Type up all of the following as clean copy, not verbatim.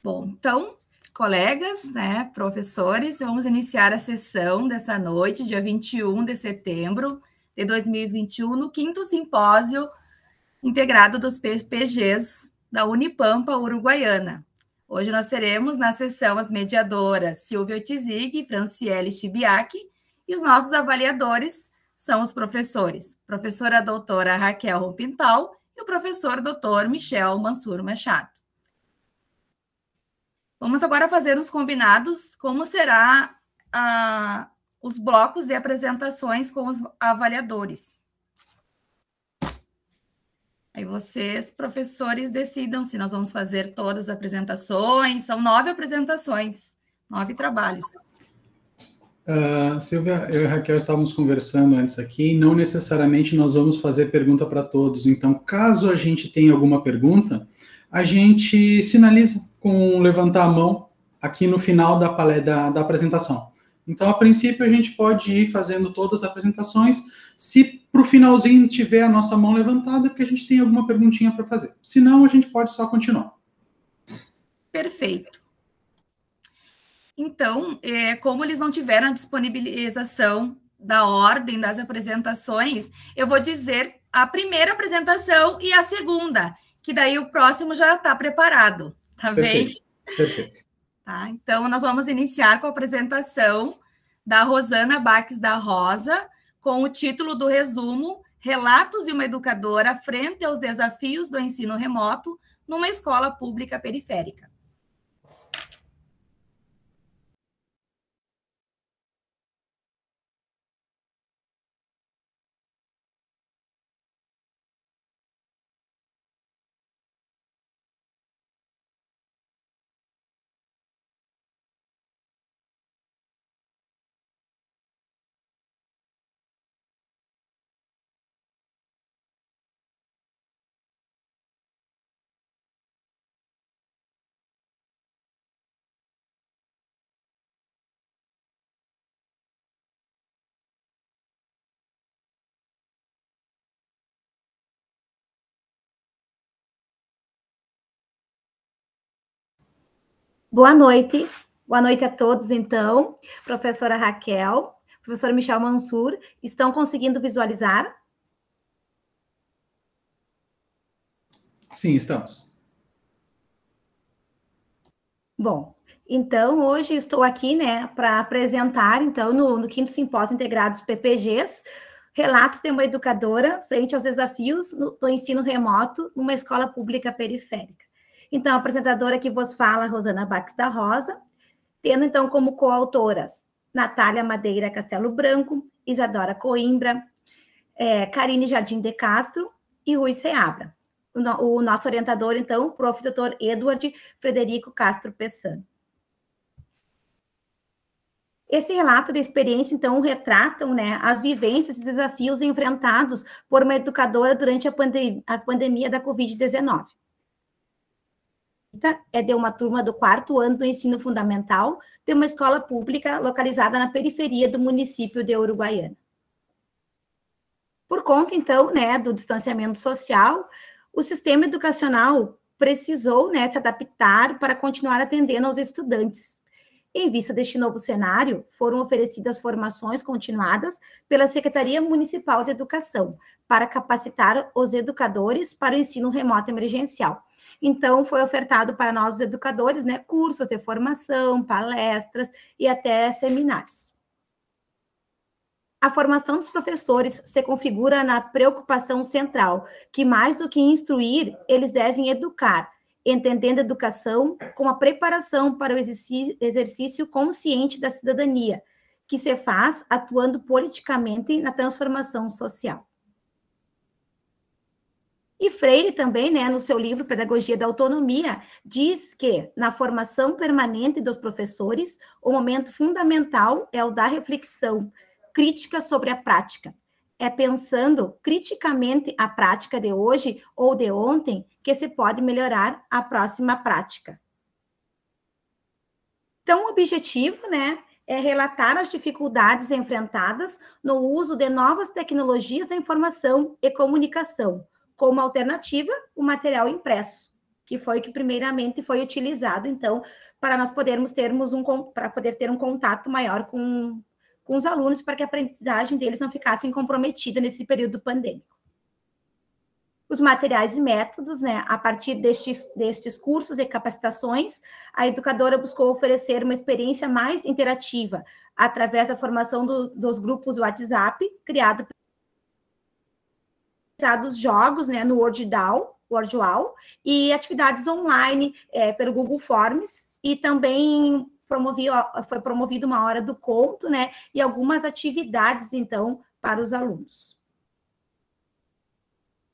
Bom, então, colegas, né, professores, vamos iniciar a sessão dessa noite, dia 21 de setembro de 2021, no 5º simpósio integrado dos PGs da Unipampa Uruguaiana. Hoje nós teremos na sessão as mediadoras Silvia Oitizig e Franciele Chibiac, e os nossos avaliadores são os professores, professora doutora Raquel Rompintal e o professor doutor Michel Mansur Machado. Vamos agora fazer os combinados, como será os blocos de apresentações com os avaliadores. Aí vocês, professores, decidam se nós vamos fazer todas as apresentações. São 9 apresentações, 9 trabalhos. Silvia, eu e a Raquel estávamos conversando antes aqui, e não necessariamente nós vamos fazer pergunta para todos. Então, caso a gente tenha alguma pergunta, a gente sinaliza com levantar a mão aqui no final da apresentação. Então, a princípio, a gente pode ir fazendo todas as apresentações. Se para o finalzinho tiver a nossa mão levantada, é porque a gente tem alguma perguntinha para fazer. Se não, a gente pode só continuar. Perfeito. Então, como eles não tiveram a disponibilização da ordem das apresentações, eu vou dizer a primeira apresentação e a segunda, que daí o próximo já está preparado, tá bem? Perfeito. Tá, então, nós vamos iniciar com a apresentação da Rosana Baques da Rosa, com o título do resumo Relatos de uma educadora frente aos desafios do ensino remoto numa escola pública periférica. Boa noite a todos, então. Professora Raquel, professor Michel Mansur, estão conseguindo visualizar? Sim, estamos. Bom, então, hoje estou aqui, né, para apresentar, então, no 5º Simpósio Integrados PPGs, relatos de uma educadora frente aos desafios do ensino remoto numa escola pública periférica. Então, a apresentadora que vos fala, Rosana Baques da Rosa, tendo, então, como coautoras Natália Madeira Castelo Branco, Isadora Coimbra, Karine Jardim de Castro e Rui Seabra. O nosso orientador, então, o prof. Dr. Edward Frederico Castro Pessano. Esse relato de experiência, então, retratam, né, as vivências e desafios enfrentados por uma educadora durante a pandemia da Covid-19. É de uma turma do 4º ano do ensino fundamental de uma escola pública localizada na periferia do município de Uruguaiana. Por conta, então, né, do distanciamento social, o sistema educacional precisou, né, se adaptar para continuar atendendo aos estudantes. Em vista deste novo cenário, foram oferecidas formações continuadas pela Secretaria Municipal de Educação para capacitar os educadores para o ensino remoto emergencial. Então, foi ofertado para nós, os educadores, né, cursos de formação, palestras e até seminários. A formação dos professores se configura na preocupação central, que mais do que instruir, eles devem educar, entendendo a educação como a preparação para o exercício consciente da cidadania, que se faz atuando politicamente na transformação social. E Freire também, né, no seu livro Pedagogia da Autonomia, diz que, na formação permanente dos professores, o momento fundamental é o da reflexão crítica sobre a prática. É pensando criticamente a prática de hoje ou de ontem que se pode melhorar a próxima prática. Então, o objetivo, né, é relatar as dificuldades enfrentadas no uso de novas tecnologias da informação e comunicação, como alternativa, o material impresso, que foi que primeiramente foi utilizado, então, para nós podermos para poder ter um contato maior com os alunos, para que a aprendizagem deles não ficasse comprometida nesse período pandêmico. Os materiais e métodos, né? A partir destes cursos de capacitações, a educadora buscou oferecer uma experiência mais interativa através da formação dos grupos WhatsApp, criados jogos, né, no WordWall, e atividades online pelo Google Forms, e também foi promovida uma hora do conto, né, e algumas atividades, então, para os alunos.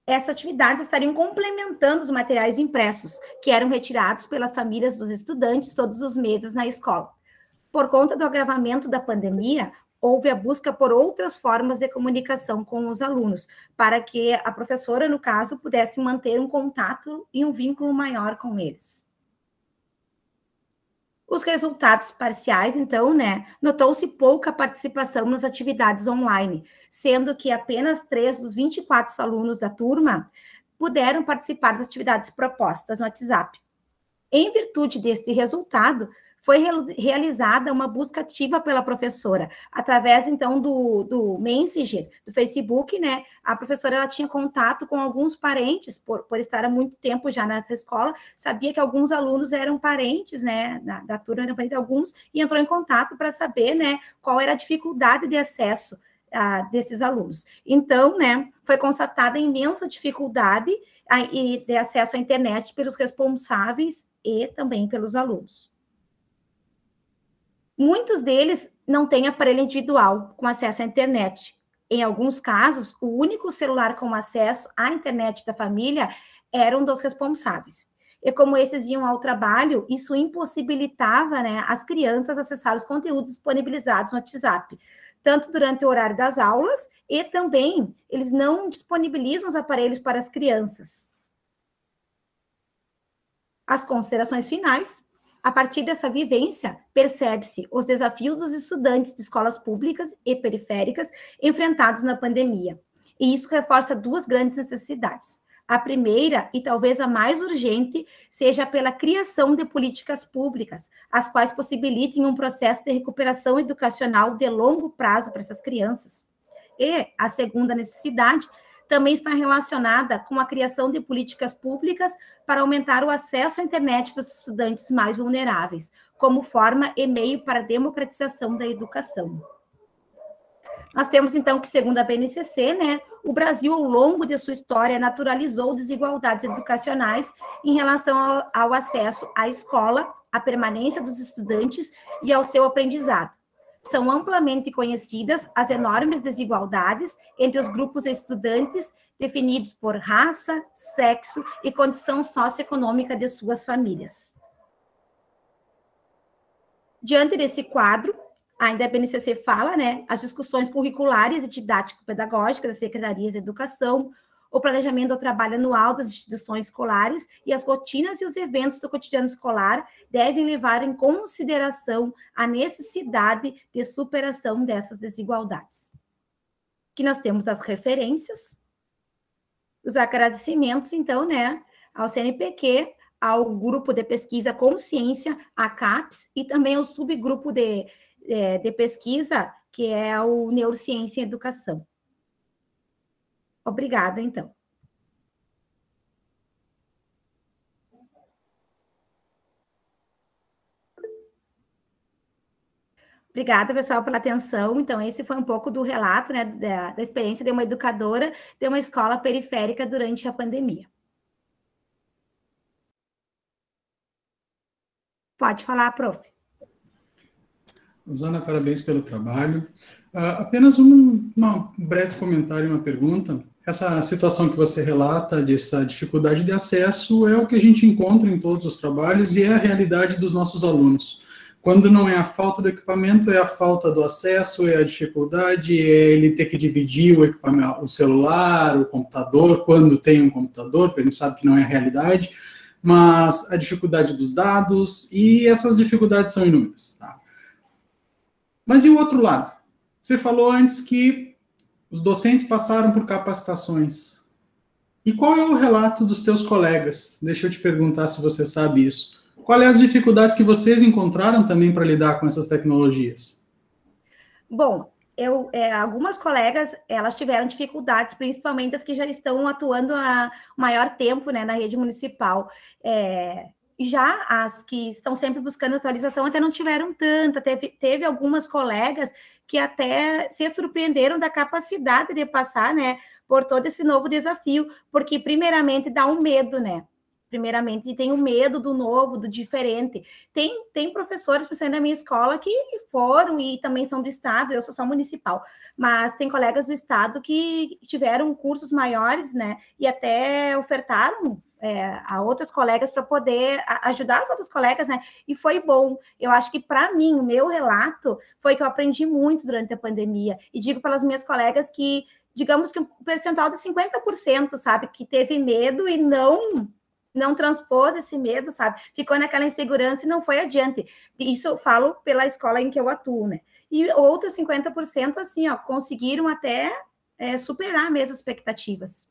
Essas atividades estariam complementando os materiais impressos, que eram retirados pelas famílias dos estudantes todos os meses na escola. Por conta do agravamento da pandemia, houve a busca por outras formas de comunicação com os alunos, para que a professora, no caso, pudesse manter um contato e um vínculo maior com eles. Os resultados parciais, então, né, notou-se pouca participação nas atividades online, sendo que apenas 3 dos 24 alunos da turma puderam participar das atividades propostas no WhatsApp. Em virtude deste resultado, foi realizada uma busca ativa pela professora, através, então, do Messenger, do Facebook, né? A professora, ela tinha contato com alguns parentes, por estar há muito tempo já nessa escola, sabia que alguns alunos eram parentes, né? Da turma, eram parentes, alguns, e entrou em contato para saber, né, qual era a dificuldade de acesso desses alunos. Então, né, foi constatada a imensa dificuldade de acesso à internet pelos responsáveis e também pelos alunos. Muitos deles não têm aparelho individual com acesso à internet. Em alguns casos, o único celular com acesso à internet da família era um dos responsáveis. E como esses iam ao trabalho, isso impossibilitava, né, as crianças acessar os conteúdos disponibilizados no WhatsApp, tanto durante o horário das aulas, e também eles não disponibilizam os aparelhos para as crianças. As considerações finais. A partir dessa vivência, percebe-se os desafios dos estudantes de escolas públicas e periféricas enfrentados na pandemia. E isso reforça 2 grandes necessidades. A primeira, e talvez a mais urgente, seja pela criação de políticas públicas, as quais possibilitem um processo de recuperação educacional de longo prazo para essas crianças. E a segunda necessidade também está relacionada com a criação de políticas públicas para aumentar o acesso à internet dos estudantes mais vulneráveis, como forma e meio para a democratização da educação. Nós temos, então, que, segundo a BNCC, né, o Brasil, ao longo de sua história, naturalizou desigualdades educacionais em relação ao acesso à escola, à permanência dos estudantes e ao seu aprendizado. São amplamente conhecidas as enormes desigualdades entre os grupos de estudantes definidos por raça, sexo e condição socioeconômica de suas famílias. Diante desse quadro, ainda a BNCC fala, né, as discussões curriculares e didático-pedagógicas das secretarias de educação, o planejamento do trabalho anual das instituições escolares e as rotinas e os eventos do cotidiano escolar devem levar em consideração a necessidade de superação dessas desigualdades. Aqui nós temos as referências, os agradecimentos, então, né, ao CNPq, ao grupo de pesquisa Consciência, a CAPES, e também ao subgrupo de pesquisa, que é o Neurociência e Educação. Obrigada, então. Obrigada, pessoal, pela atenção. Então, esse foi um pouco do relato, né, da experiência de uma educadora de uma escola periférica durante a pandemia. Pode falar, prof. Rosana, parabéns pelo trabalho. Apenas um breve comentário e uma pergunta. Essa situação que você relata, dessa dificuldade de acesso, é o que a gente encontra em todos os trabalhos e é a realidade dos nossos alunos. Quando não é a falta do equipamento, é a falta do acesso, é a dificuldade, é ele ter que dividir o equipamento, o celular, o computador, quando tem um computador, porque a gente sabe que não é a realidade, mas a dificuldade dos dados, e essas dificuldades são inúmeras, tá? Mas e o outro lado? Você falou antes que os docentes passaram por capacitações. E qual é o relato dos teus colegas? Deixa eu te perguntar se você sabe isso. Quais as dificuldades que vocês encontraram também para lidar com essas tecnologias? Bom, algumas colegas, elas tiveram dificuldades, principalmente as que já estão atuando há maior tempo, né, na rede municipal. Já as que estão sempre buscando atualização até não tiveram tanta. Teve algumas colegas que até se surpreenderam da capacidade de passar, né, por todo esse novo desafio, porque primeiramente dá um medo, né? Primeiramente tem o medo do novo, do diferente. Tem professores, principalmente na minha escola, que foram e também são do estado, eu sou só municipal, mas tem colegas do estado que tiveram cursos maiores, né, e até ofertaram a outras colegas para poder ajudar as outras colegas, né? E foi bom. Eu acho que, para mim, o meu relato foi que eu aprendi muito durante a pandemia. E digo pelas minhas colegas que, digamos que um percentual de 50%, sabe? Que teve medo e não transpôs esse medo, sabe? Ficou naquela insegurança e não foi adiante. Isso eu falo pela escola em que eu atuo, né? E outros 50%, assim, ó, conseguiram até superar mesmo as expectativas.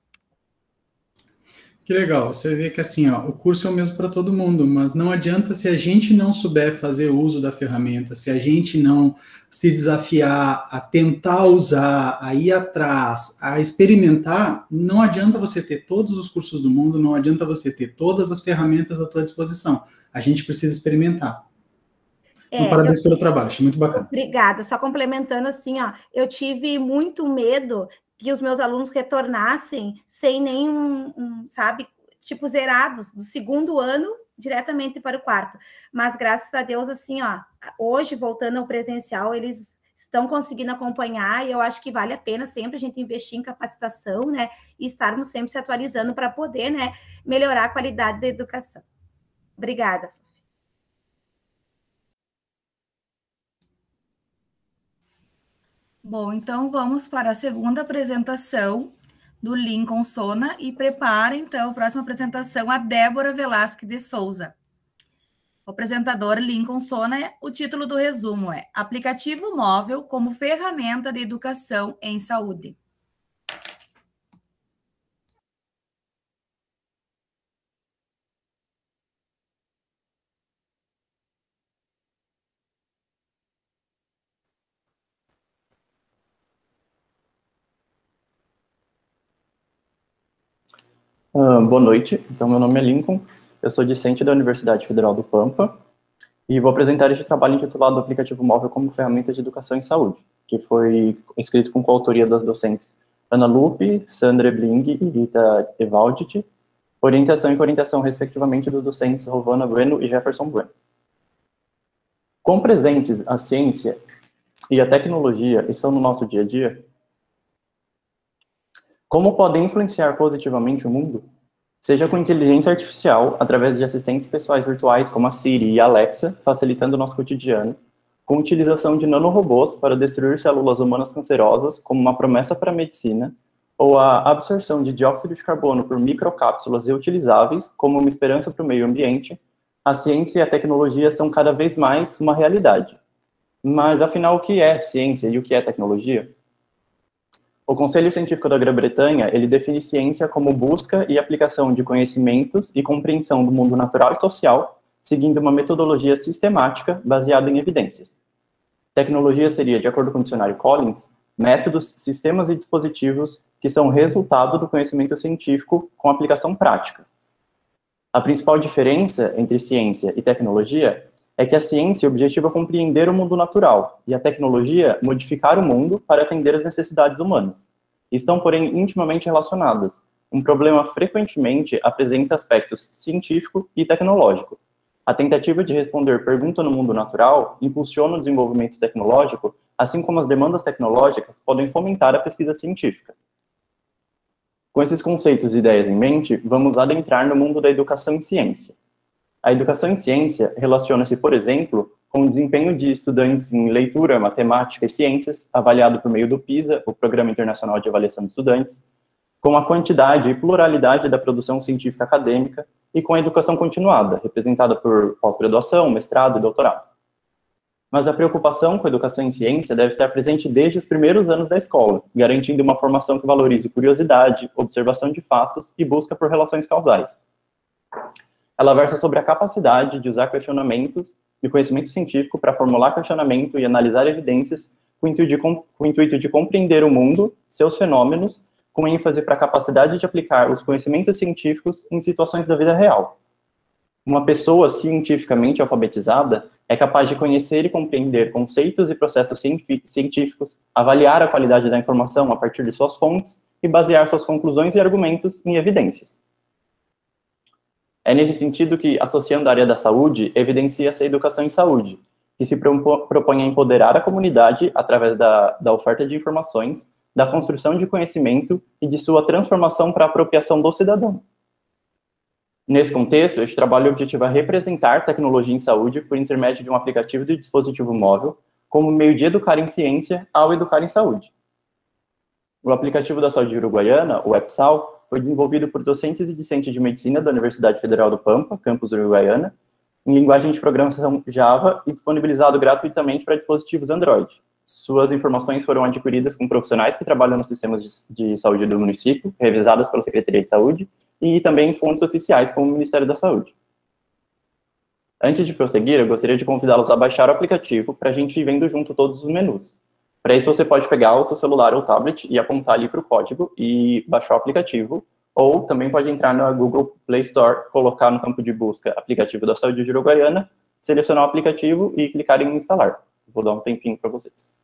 Que legal, você vê que assim, ó, o curso é o mesmo para todo mundo, mas não adianta se a gente não souber fazer uso da ferramenta, se a gente não se desafiar a tentar usar, a ir atrás, a experimentar, não adianta você ter todos os cursos do mundo, não adianta você ter todas as ferramentas à tua disposição. A gente precisa experimentar. Então, parabéns pelo trabalho, achei muito bacana. Obrigada, só complementando assim, ó, eu tive muito medo que os meus alunos retornassem sem nenhum, sabe, tipo, zerados, do segundo ano diretamente para o quarto. Mas, graças a Deus, assim, ó, hoje, voltando ao presencial, eles estão conseguindo acompanhar, e eu acho que vale a pena sempre a gente investir em capacitação, né, e estarmos sempre se atualizando para poder, né, melhorar a qualidade da educação. Obrigada. Bom, então vamos para a segunda apresentação do Lincoln Sona e prepara, então, a próxima apresentação, a Débora Velasque de Souza. O apresentador Lincoln Sona, o título do resumo é Aplicativo Móvel como Ferramenta de Educação em Saúde. Boa noite, então meu nome é Lincoln, eu sou discente da Universidade Federal do Pampa e vou apresentar este trabalho intitulado Aplicativo Móvel como Ferramenta de Educação em Saúde, que foi escrito com coautoria das docentes Ana Lupe, Sandra Ebling e Rita Evaldit, orientação e coorientação, respectivamente, dos docentes Rovana Bueno e Jefferson Bueno. Quão presentes a ciência e a tecnologia estão no nosso dia a dia? Como podem influenciar positivamente o mundo? Seja com inteligência artificial, através de assistentes pessoais virtuais como a Siri e a Alexa, facilitando o nosso cotidiano, com utilização de nanorobôs para destruir células humanas cancerosas como uma promessa para a medicina, ou a absorção de dióxido de carbono por microcápsulas reutilizáveis como uma esperança para o meio ambiente, a ciência e a tecnologia são cada vez mais uma realidade. Mas, afinal, o que é ciência e o que é tecnologia? O Conselho Científico da Grã-Bretanha, ele define ciência como busca e aplicação de conhecimentos e compreensão do mundo natural e social, seguindo uma metodologia sistemática baseada em evidências. Tecnologia seria, de acordo com o dicionário Collins, métodos, sistemas e dispositivos que são resultado do conhecimento científico com aplicação prática. A principal diferença entre ciência e tecnologia é que a ciência objetiva compreender o mundo natural e a tecnologia modificar o mundo para atender às necessidades humanas. Estão, porém, intimamente relacionadas. Um problema frequentemente apresenta aspectos científico e tecnológico. A tentativa de responder pergunta no mundo natural impulsiona o desenvolvimento tecnológico, assim como as demandas tecnológicas podem fomentar a pesquisa científica. Com esses conceitos e ideias em mente, vamos adentrar no mundo da educação em ciência. A educação em ciência relaciona-se, por exemplo, com o desempenho de estudantes em leitura, matemática e ciências, avaliado por meio do PISA, o Programa Internacional de Avaliação de Estudantes, com a quantidade e pluralidade da produção científica acadêmica e com a educação continuada, representada por pós-graduação, mestrado e doutorado. Mas a preocupação com a educação em ciência deve estar presente desde os primeiros anos da escola, garantindo uma formação que valorize curiosidade, observação de fatos e busca por relações causais. Ela versa sobre a capacidade de usar questionamentos e conhecimento científico para formular questionamento e analisar evidências com o intuito de compreender o mundo, seus fenômenos, com ênfase para a capacidade de aplicar os conhecimentos científicos em situações da vida real. Uma pessoa cientificamente alfabetizada é capaz de conhecer e compreender conceitos e processos científicos, avaliar a qualidade da informação a partir de suas fontes e basear suas conclusões e argumentos em evidências. É nesse sentido que, associando a área da saúde, evidencia-se a educação em saúde, que se propõe a empoderar a comunidade através da oferta de informações, da construção de conhecimento e de sua transformação para a apropriação do cidadão. Nesse contexto, este trabalho objetiva representar tecnologia em saúde por intermédio de um aplicativo de dispositivo móvel, como meio de educar em ciência ao educar em saúde. O aplicativo da saúde uruguaiana, o EPSAL, foi desenvolvido por docentes e discentes de medicina da Universidade Federal do Pampa, campus Uruguaiana, em linguagem de programação Java e disponibilizado gratuitamente para dispositivos Android. Suas informações foram adquiridas com profissionais que trabalham nos sistemas de saúde do município, revisadas pela Secretaria de Saúde, e também em fontes oficiais, como o Ministério da Saúde. Antes de prosseguir, eu gostaria de convidá-los a baixar o aplicativo para a gente ir vendo junto todos os menus. Para isso, você pode pegar o seu celular ou tablet e apontar ali para o código e baixar o aplicativo, ou também pode entrar na Google Play Store, colocar no campo de busca aplicativo da saúde uruguaiana, selecionar o aplicativo e clicar em instalar. Vou dar um tempinho para vocês.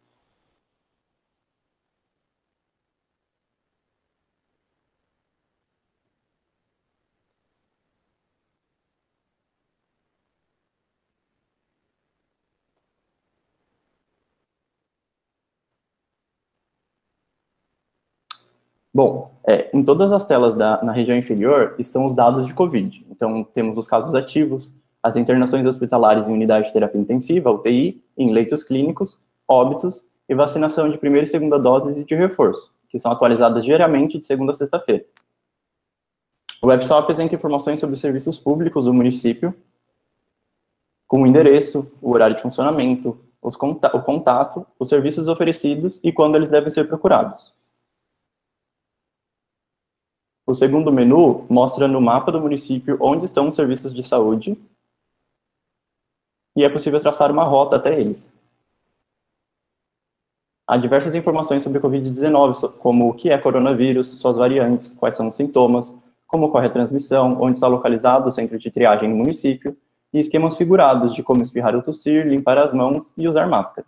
Bom, em todas as telas na região inferior estão os dados de COVID. Então, temos os casos ativos, as internações hospitalares em unidade de terapia intensiva, UTI, em leitos clínicos, óbitos e vacinação de primeira e segunda doses e de reforço, que são atualizadas diariamente de segunda a sexta-feira. O WebSol apresenta informações sobre os serviços públicos do município, com o endereço, o horário de funcionamento, o contato, os serviços oferecidos e quando eles devem ser procurados. O segundo menu mostra no mapa do município onde estão os serviços de saúde e é possível traçar uma rota até eles. Há diversas informações sobre a Covid-19, como o que é coronavírus, suas variantes, quais são os sintomas, como ocorre a transmissão, onde está localizado o centro de triagem no município e esquemas figurados de como espirrar ou tossir, limpar as mãos e usar máscara.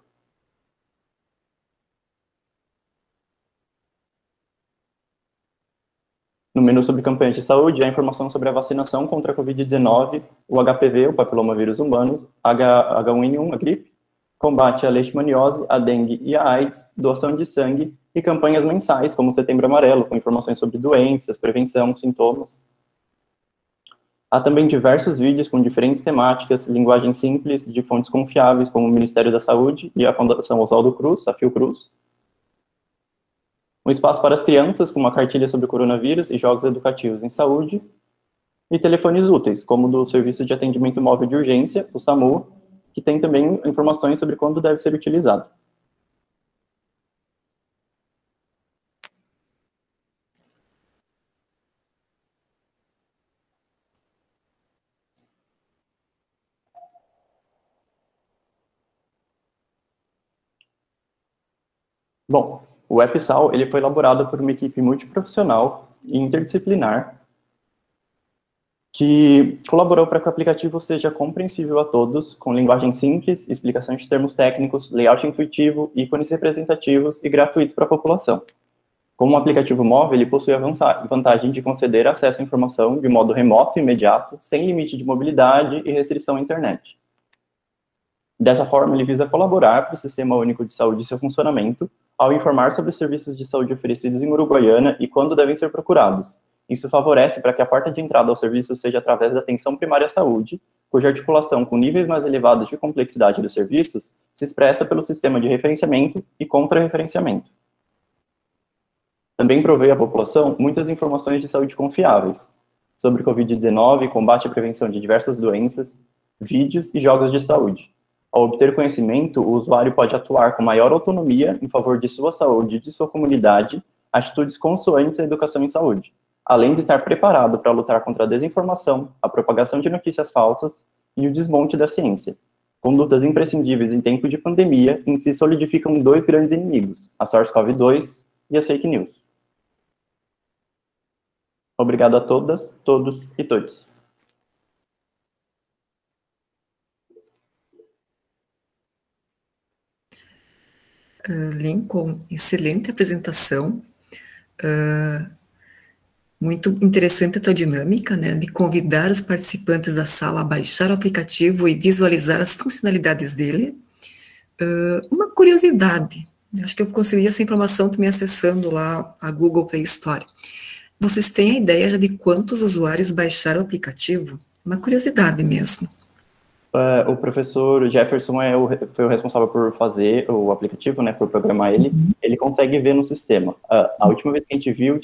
No menu sobre campanha de saúde, há informação sobre a vacinação contra a Covid-19, o HPV, o papilomavírus humano, H1N1, a gripe, combate à leishmaniose, a dengue e a AIDS, doação de sangue e campanhas mensais, como o Setembro Amarelo, com informações sobre doenças, prevenção, sintomas. Há também diversos vídeos com diferentes temáticas, linguagem simples, de fontes confiáveis, como o Ministério da Saúde e a Fundação Oswaldo Cruz, a Fiocruz. Um espaço para as crianças, com uma cartilha sobre o coronavírus e jogos educativos em saúde, e telefones úteis, como o do Serviço de Atendimento Móvel de Urgência, o SAMU, que tem também informações sobre quando deve ser utilizado. Bom, o EPSAL ele foi elaborado por uma equipe multiprofissional e interdisciplinar que colaborou para que o aplicativo seja compreensível a todos, com linguagem simples, explicações de termos técnicos, layout intuitivo, ícones representativos e gratuito para a população. Como um aplicativo móvel, ele possui a vantagem de conceder acesso à informação de modo remoto e imediato, sem limite de mobilidade e restrição à internet. Dessa forma, ele visa colaborar para o Sistema Único de Saúde e seu funcionamento, ao informar sobre os serviços de saúde oferecidos em Uruguaiana e quando devem ser procurados. Isso favorece para que a porta de entrada ao serviço seja através da atenção primária à saúde, cuja articulação com níveis mais elevados de complexidade dos serviços se expressa pelo sistema de referenciamento e contra-referenciamento. Também provê à população muitas informações de saúde confiáveis, sobre Covid-19, combate e prevenção de diversas doenças, vídeos e jogos de saúde, Ao obter conhecimento, o usuário pode atuar com maior autonomia em favor de sua saúde e de sua comunidade, atitudes consoantes à educação em saúde, além de estar preparado para lutar contra a desinformação, a propagação de notícias falsas e o desmonte da ciência. Condutas imprescindíveis em tempo de pandemia em que se solidificam dois grandes inimigos, a SARS-CoV-2 e as fake news. Obrigado a todas, todos e todos. Lincoln, excelente apresentação. Muito interessante a tua dinâmica, né, de convidar os participantes da sala a baixar o aplicativo e visualizar as funcionalidades dele. Uma curiosidade, acho que eu consegui essa informação também acessando lá a Google Play Store. Vocês têm a ideia já de quantos usuários baixaram o aplicativo? Uma curiosidade mesmo. O professor Jefferson foi o responsável por fazer o aplicativo, né, por programar ele. Ele consegue ver no sistema. A última vez que a gente viu,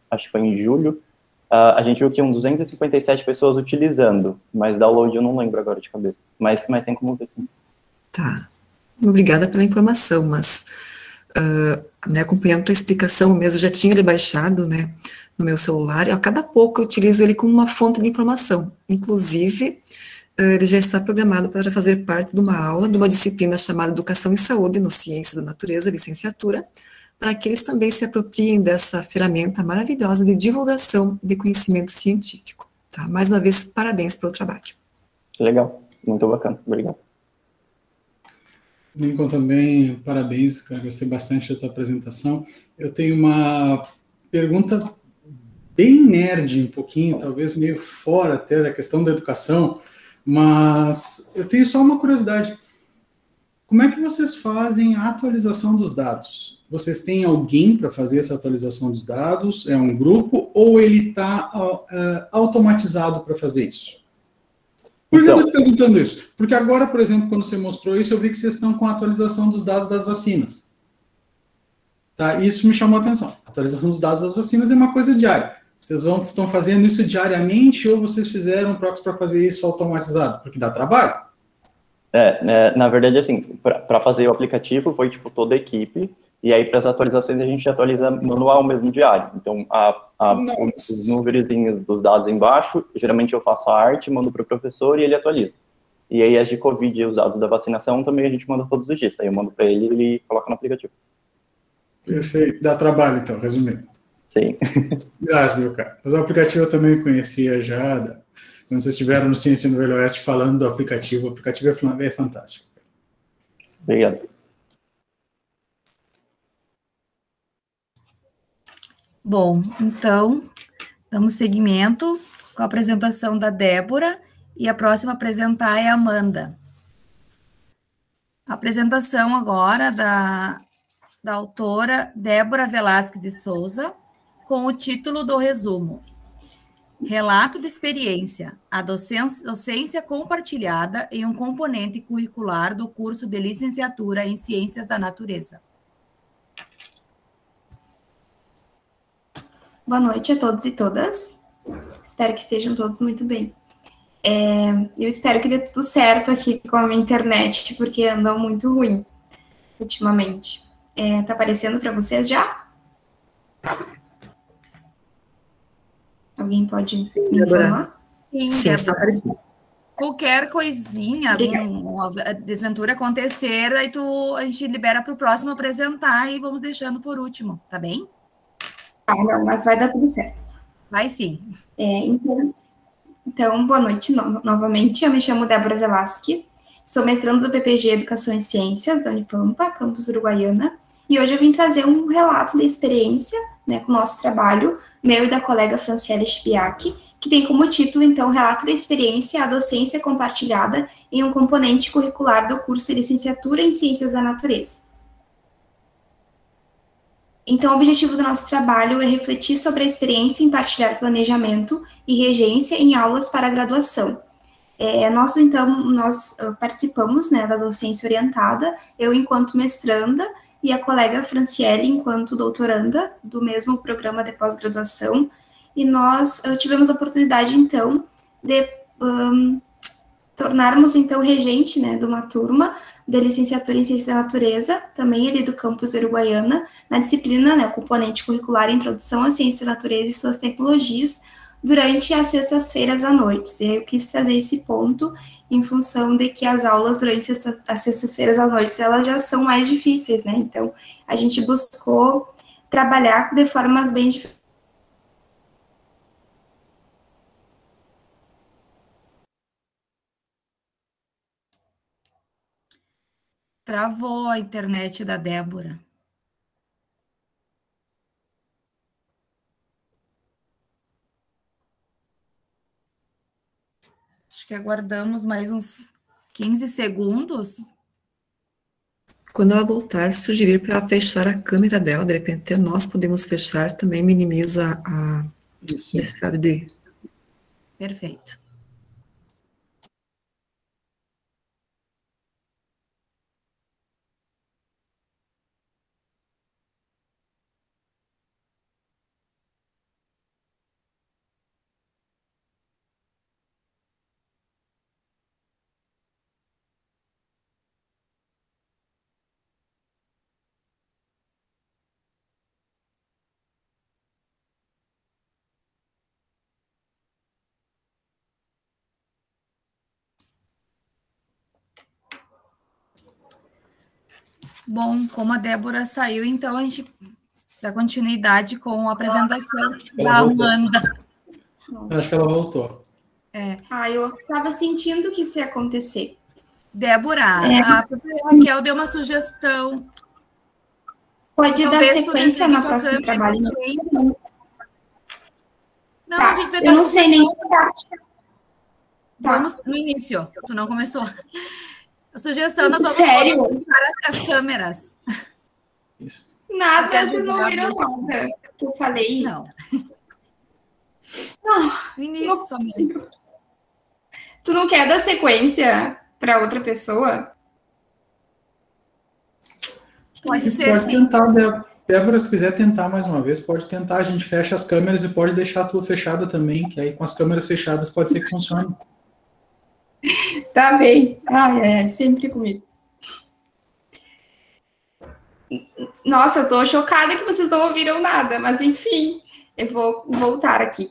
acho que foi em julho, a gente viu que tinham 257 pessoas utilizando, mas download eu não lembro agora de cabeça. Mas tem como ver, sim. Tá. Obrigada pela informação, mas né, acompanhando a tua explicação mesmo, já tinha ele baixado, né, no meu celular, e a cada pouco eu utilizo ele como uma fonte de informação. Inclusive, ele já está programado para fazer parte de uma aula, de uma disciplina chamada Educação em Saúde, no Ciências da Natureza, licenciatura, para que eles também se apropriem dessa ferramenta maravilhosa de divulgação de conhecimento científico. Tá? Mais uma vez, parabéns pelo trabalho. Legal, muito bacana, obrigado. Lincoln, também, parabéns, cara, gostei bastante da tua apresentação. Eu tenho uma pergunta bem nerd, um pouquinho, talvez meio fora até da questão da educação, mas eu tenho só uma curiosidade. Como é que vocês fazem a atualização dos dados? Vocês têm alguém para fazer essa atualização dos dados? É um grupo ou ele está automatizado para fazer isso? Por que eu estou te perguntando isso? Porque agora, por exemplo, quando você mostrou isso, eu vi que vocês estão com a atualização dos dados das vacinas. Tá? E isso me chamou a atenção. A atualização dos dados das vacinas é uma coisa diária. Vocês estão fazendo isso diariamente ou vocês fizeram proxy para fazer isso automatizado? Porque dá trabalho. Na verdade, assim, para fazer o aplicativo foi, tipo, toda a equipe, e aí para as atualizações a gente atualiza manual mesmo, diário. Então, os númerozinhos dos dados embaixo, geralmente eu faço a arte, mando para o professor e ele atualiza. E aí as de Covid e os dados da vacinação também a gente manda todos os dias. Aí eu mando para ele e ele coloca no aplicativo. Perfeito. Dá trabalho, então, resumindo. Sim. Graças, meu cara. Mas o aplicativo eu também conhecia já. Quando vocês estiveram no Ciência no Velho Oeste falando do aplicativo, o aplicativo é fantástico. Obrigado. Bom, então, damos seguimento com a apresentação da Débora e a próxima a apresentar é a Amanda. A apresentação agora da autora Débora Velasquez de Souza, com o título do resumo: Relato de experiência, a docência compartilhada em um componente curricular do curso de licenciatura em Ciências da Natureza. Boa noite a todos e todas. Espero que estejam todos muito bem. Eu espero que dê tudo certo aqui com a minha internet, porque anda muito ruim ultimamente. Tá aparecendo para vocês já? Alguém pode me informar? Sim, está aparecendo. Qualquer coisinha, uma desventura acontecer, aí a gente libera para o próximo apresentar e vamos deixando por último, tá bem? Não, mas vai dar tudo certo. Vai sim. Então, boa noite novamente. Eu me chamo Débora Velasquez, sou mestranda do PPG Educação e Ciências da Unipampa, campus Uruguaiana, e hoje eu vim trazer um relato da experiência, né, com o nosso trabalho, meu e da colega Franciele Spiak, que tem como título, então, Relato da Experiência, a Docência Compartilhada em um Componente Curricular do curso de Licenciatura em Ciências da Natureza. Então, o objetivo do nosso trabalho é refletir sobre a experiência em partilhar planejamento e regência em aulas para a graduação. Nós participamos, né, da docência orientada, eu enquanto mestranda e a colega Franciele enquanto doutoranda do mesmo programa de pós-graduação, e nós tivemos a oportunidade, então, de tornarmos, então, regente, né, de uma turma da licenciatura em Ciências da Natureza, também ali do campus Uruguaiana, na disciplina, né, o componente curricular Introdução à Ciência da Natureza e suas tecnologias, durante as sextas-feiras à noite. E aí eu quis trazer esse ponto em função de que as aulas durante as sextas-feiras à noite, elas já são mais difíceis, né? Então, a gente buscou trabalhar de formas bem diferentes. Travou a internet da Débora. Acho que aguardamos mais uns 15 segundos. Quando ela voltar, sugerir para ela fechar a câmera dela, de repente nós podemos fechar, também minimiza a necessidade de... Perfeito. Bom, como a Débora saiu, então a gente dá continuidade com a apresentação da Amanda. Acho que ela voltou. Eu estava sentindo que isso ia acontecer. Débora, a professora Raquel deu uma sugestão. Pode dar sequência na próxima trabalho. Não, a gente vai dar eu não sei nem que parte. Vamos no início, tu não começou. A sugestão, nós vamos para as câmeras. Isso. Nada, vocês não viram nada que eu falei. Não. No início, não somente. Tu não quer dar sequência para outra pessoa? Pode ser, pode sim. Tentar, Débora, se quiser tentar mais uma vez, pode tentar. A gente fecha as câmeras e pode deixar a tua fechada também, que aí com as câmeras fechadas pode ser que funcione. Tá bem. Ai, sempre comigo. Nossa, eu tô chocada que vocês não ouviram nada, mas enfim, eu vou voltar aqui.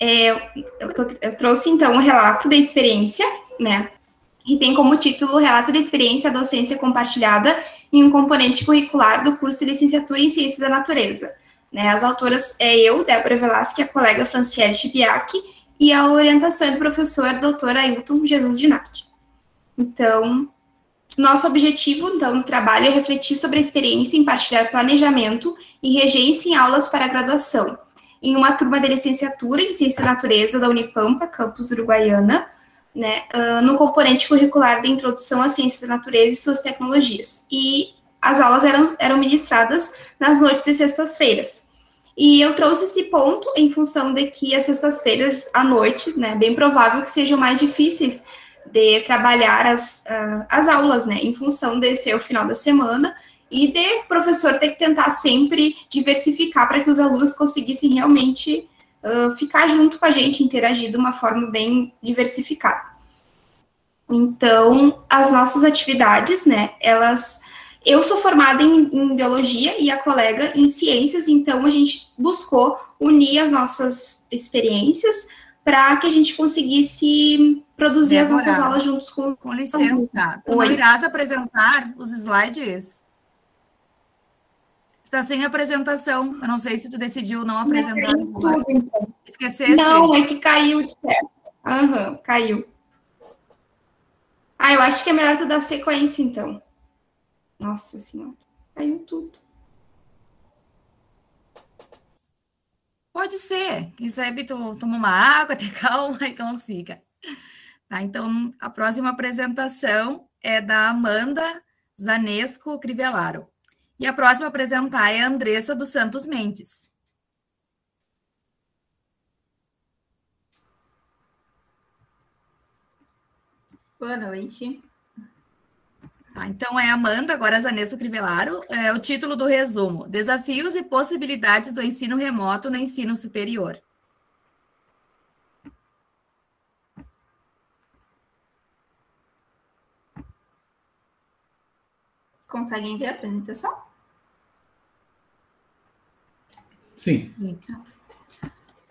Eu trouxe, então, um relato da experiência, né? Que tem como título Relato da Experiência da Docência Compartilhada em um componente curricular do curso de Licenciatura em Ciências da Natureza. Né? As autoras eu, Débora Velasque, a colega Franciele Chibiac, e a orientação é do professor Dr. Ailton Jesus Dinati. Então, nosso objetivo, então, no trabalho é refletir sobre a experiência em partilhar planejamento e regência em aulas para graduação, em uma turma de licenciatura em Ciência da Natureza da Unipampa, campus Uruguaiana, né, no componente curricular de Introdução à Ciência da Natureza e suas tecnologias. E as aulas eram ministradas nas noites de sextas-feiras. E eu trouxe esse ponto em função de que as sextas-feiras à noite, né, bem provável que sejam mais difíceis de trabalhar as aulas, né, em função de ser o final da semana e de o professor ter que tentar sempre diversificar para que os alunos conseguissem realmente ficar junto com a gente, interagir de uma forma bem diversificada. Então, as nossas atividades, né, eu sou formada em biologia e a colega em ciências, então a gente buscou unir as nossas experiências para que a gente conseguisse produzir as nossas aulas juntos com... Com licença, tu não irás apresentar os slides? Está sem apresentação. Eu não sei se tu decidiu não apresentar os slides. Então. Esquecesse? Não, é que caiu de certo. Caiu. Eu acho que é melhor tu dar sequência, então. Nossa Senhora, caiu tudo. Pode ser. Quem sabe tu toma uma água, te calma e consiga. Tá, então, a próxima apresentação é da Amanda Zanesco Crivellaro. E a próxima a apresentar é a Andressa dos Santos Mendes. Boa noite. Tá, então, é Amanda, agora Zanesco Crivellaro. O título do resumo: Desafios e possibilidades do ensino remoto no ensino superior. conseguem ver a apresentação? Sim.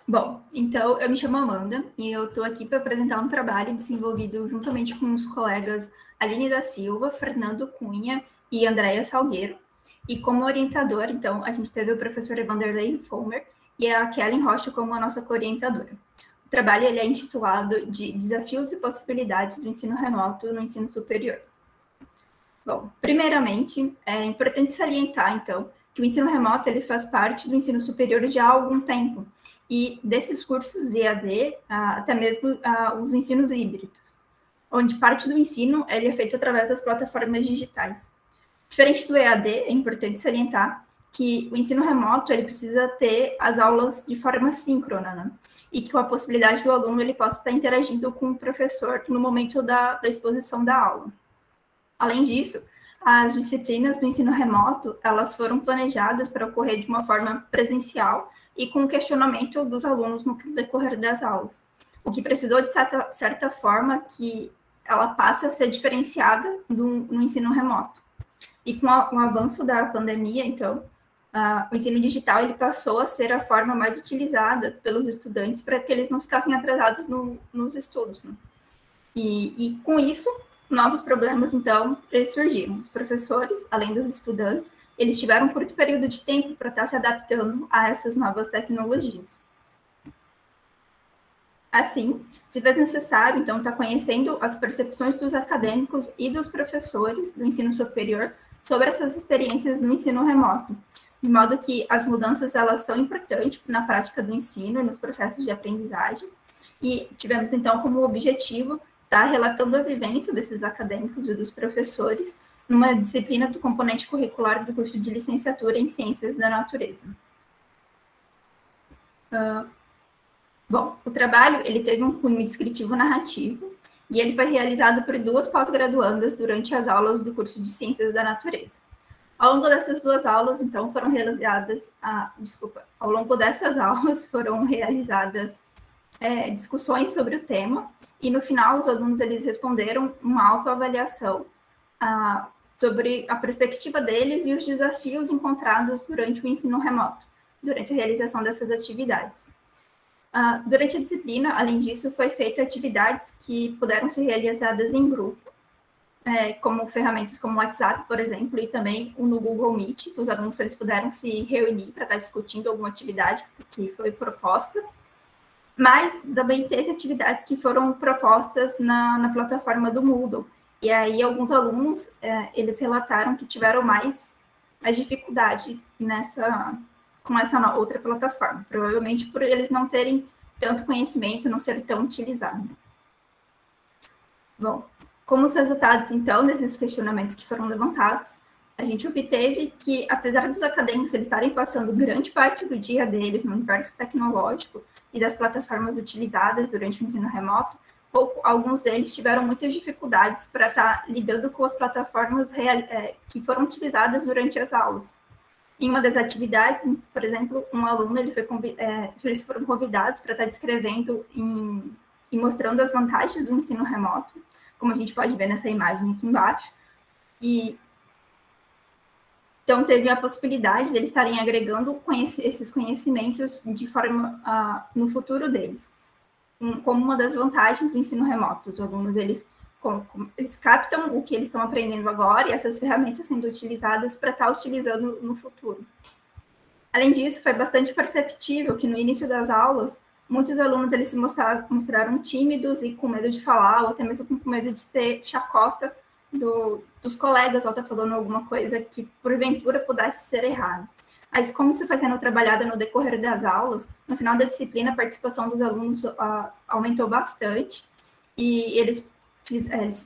Bom, então eu me chamo Amanda e eu estou aqui para apresentar um trabalho desenvolvido juntamente com os colegas Aline da Silva, Fernando Cunha e Andréia Salgueiro. E como orientador, então, a gente teve o professor Vanderlei Fomer e a Kellen Rocha como a nossa co-orientadora. O trabalho ele é intitulado de Desafios e Possibilidades do Ensino Remoto no Ensino Superior. Bom, primeiramente, é importante salientar, então, que o ensino remoto ele faz parte do ensino superior já há algum tempo, e desses cursos EAD, até mesmo os ensinos híbridos, onde parte do ensino ele é feito através das plataformas digitais. Diferente do EAD, é importante salientar que o ensino remoto ele precisa ter as aulas de forma síncrona, né? E que com a possibilidade do aluno ele possa estar interagindo com o professor no momento da exposição da aula. Além disso, as disciplinas do ensino remoto, elas foram planejadas para ocorrer de uma forma presencial e com questionamento dos alunos no decorrer das aulas, o que precisou, de certa forma, que ela passe a ser diferenciada no ensino remoto. E com o avanço da pandemia, então, o ensino digital ele passou a ser a forma mais utilizada pelos estudantes para que eles não ficassem atrasados nos estudos, né? E com isso, novos problemas, então, eles surgiram. Os professores, além dos estudantes, eles tiveram um curto período de tempo para estar se adaptando a essas novas tecnologias. Assim, se fez necessário, então, estar conhecendo as percepções dos acadêmicos e dos professores do ensino superior sobre essas experiências no ensino remoto, de modo que as mudanças, elas são importantes na prática do ensino e nos processos de aprendizagem, e tivemos, então, como objetivo estar relatando a vivência desses acadêmicos e dos professores numa disciplina do componente curricular do curso de licenciatura em Ciências da Natureza. Bom, o trabalho ele teve um cunho descritivo narrativo e ele foi realizado por 2 pós-graduandas durante as aulas do curso de Ciências da Natureza. Ao longo dessas 2 aulas, então, foram realizadas, ao longo dessas aulas foram realizadas discussões sobre o tema e no final os alunos eles responderam uma autoavaliação sobre a perspectiva deles e os desafios encontrados durante o ensino remoto, durante a realização dessas atividades. Durante a disciplina, além disso, foi feita atividades que puderam ser realizadas em grupo, como ferramentas como o WhatsApp, por exemplo, e também no Google Meet, que os alunos eles puderam se reunir para estar discutindo alguma atividade que foi proposta, mas também teve atividades que foram propostas na plataforma do Moodle, e aí alguns alunos, eles relataram que tiveram mais dificuldade com essa outra plataforma, provavelmente por eles não terem tanto conhecimento, não ser tão utilizado. Bom, como os resultados, então, desses questionamentos que foram levantados, a gente obteve que, apesar dos acadêmicos eles estarem passando grande parte do dia deles no universo tecnológico e das plataformas utilizadas durante o ensino remoto, alguns deles tiveram muitas dificuldades para estar lidando com as plataformas que foram utilizadas durante as aulas. Em uma das atividades, por exemplo, um aluno eles foram convidados para estar descrevendo e mostrando as vantagens do ensino remoto, como a gente pode ver nessa imagem aqui embaixo. E então teve a possibilidade de eles estarem agregando esses conhecimentos de forma no futuro deles, como uma das vantagens do ensino remoto. Os alunos eles captam o que eles estão aprendendo agora e essas ferramentas sendo utilizadas para estar utilizando no futuro. Além disso, foi bastante perceptível que no início das aulas, muitos alunos eles se mostraram tímidos e com medo de falar, ou até mesmo com medo de ter chacota dos colegas ao estar falando alguma coisa que, porventura, pudesse ser errado. Mas como isso foi sendo trabalhado no decorrer das aulas, no final da disciplina, a participação dos alunos aumentou bastante e eles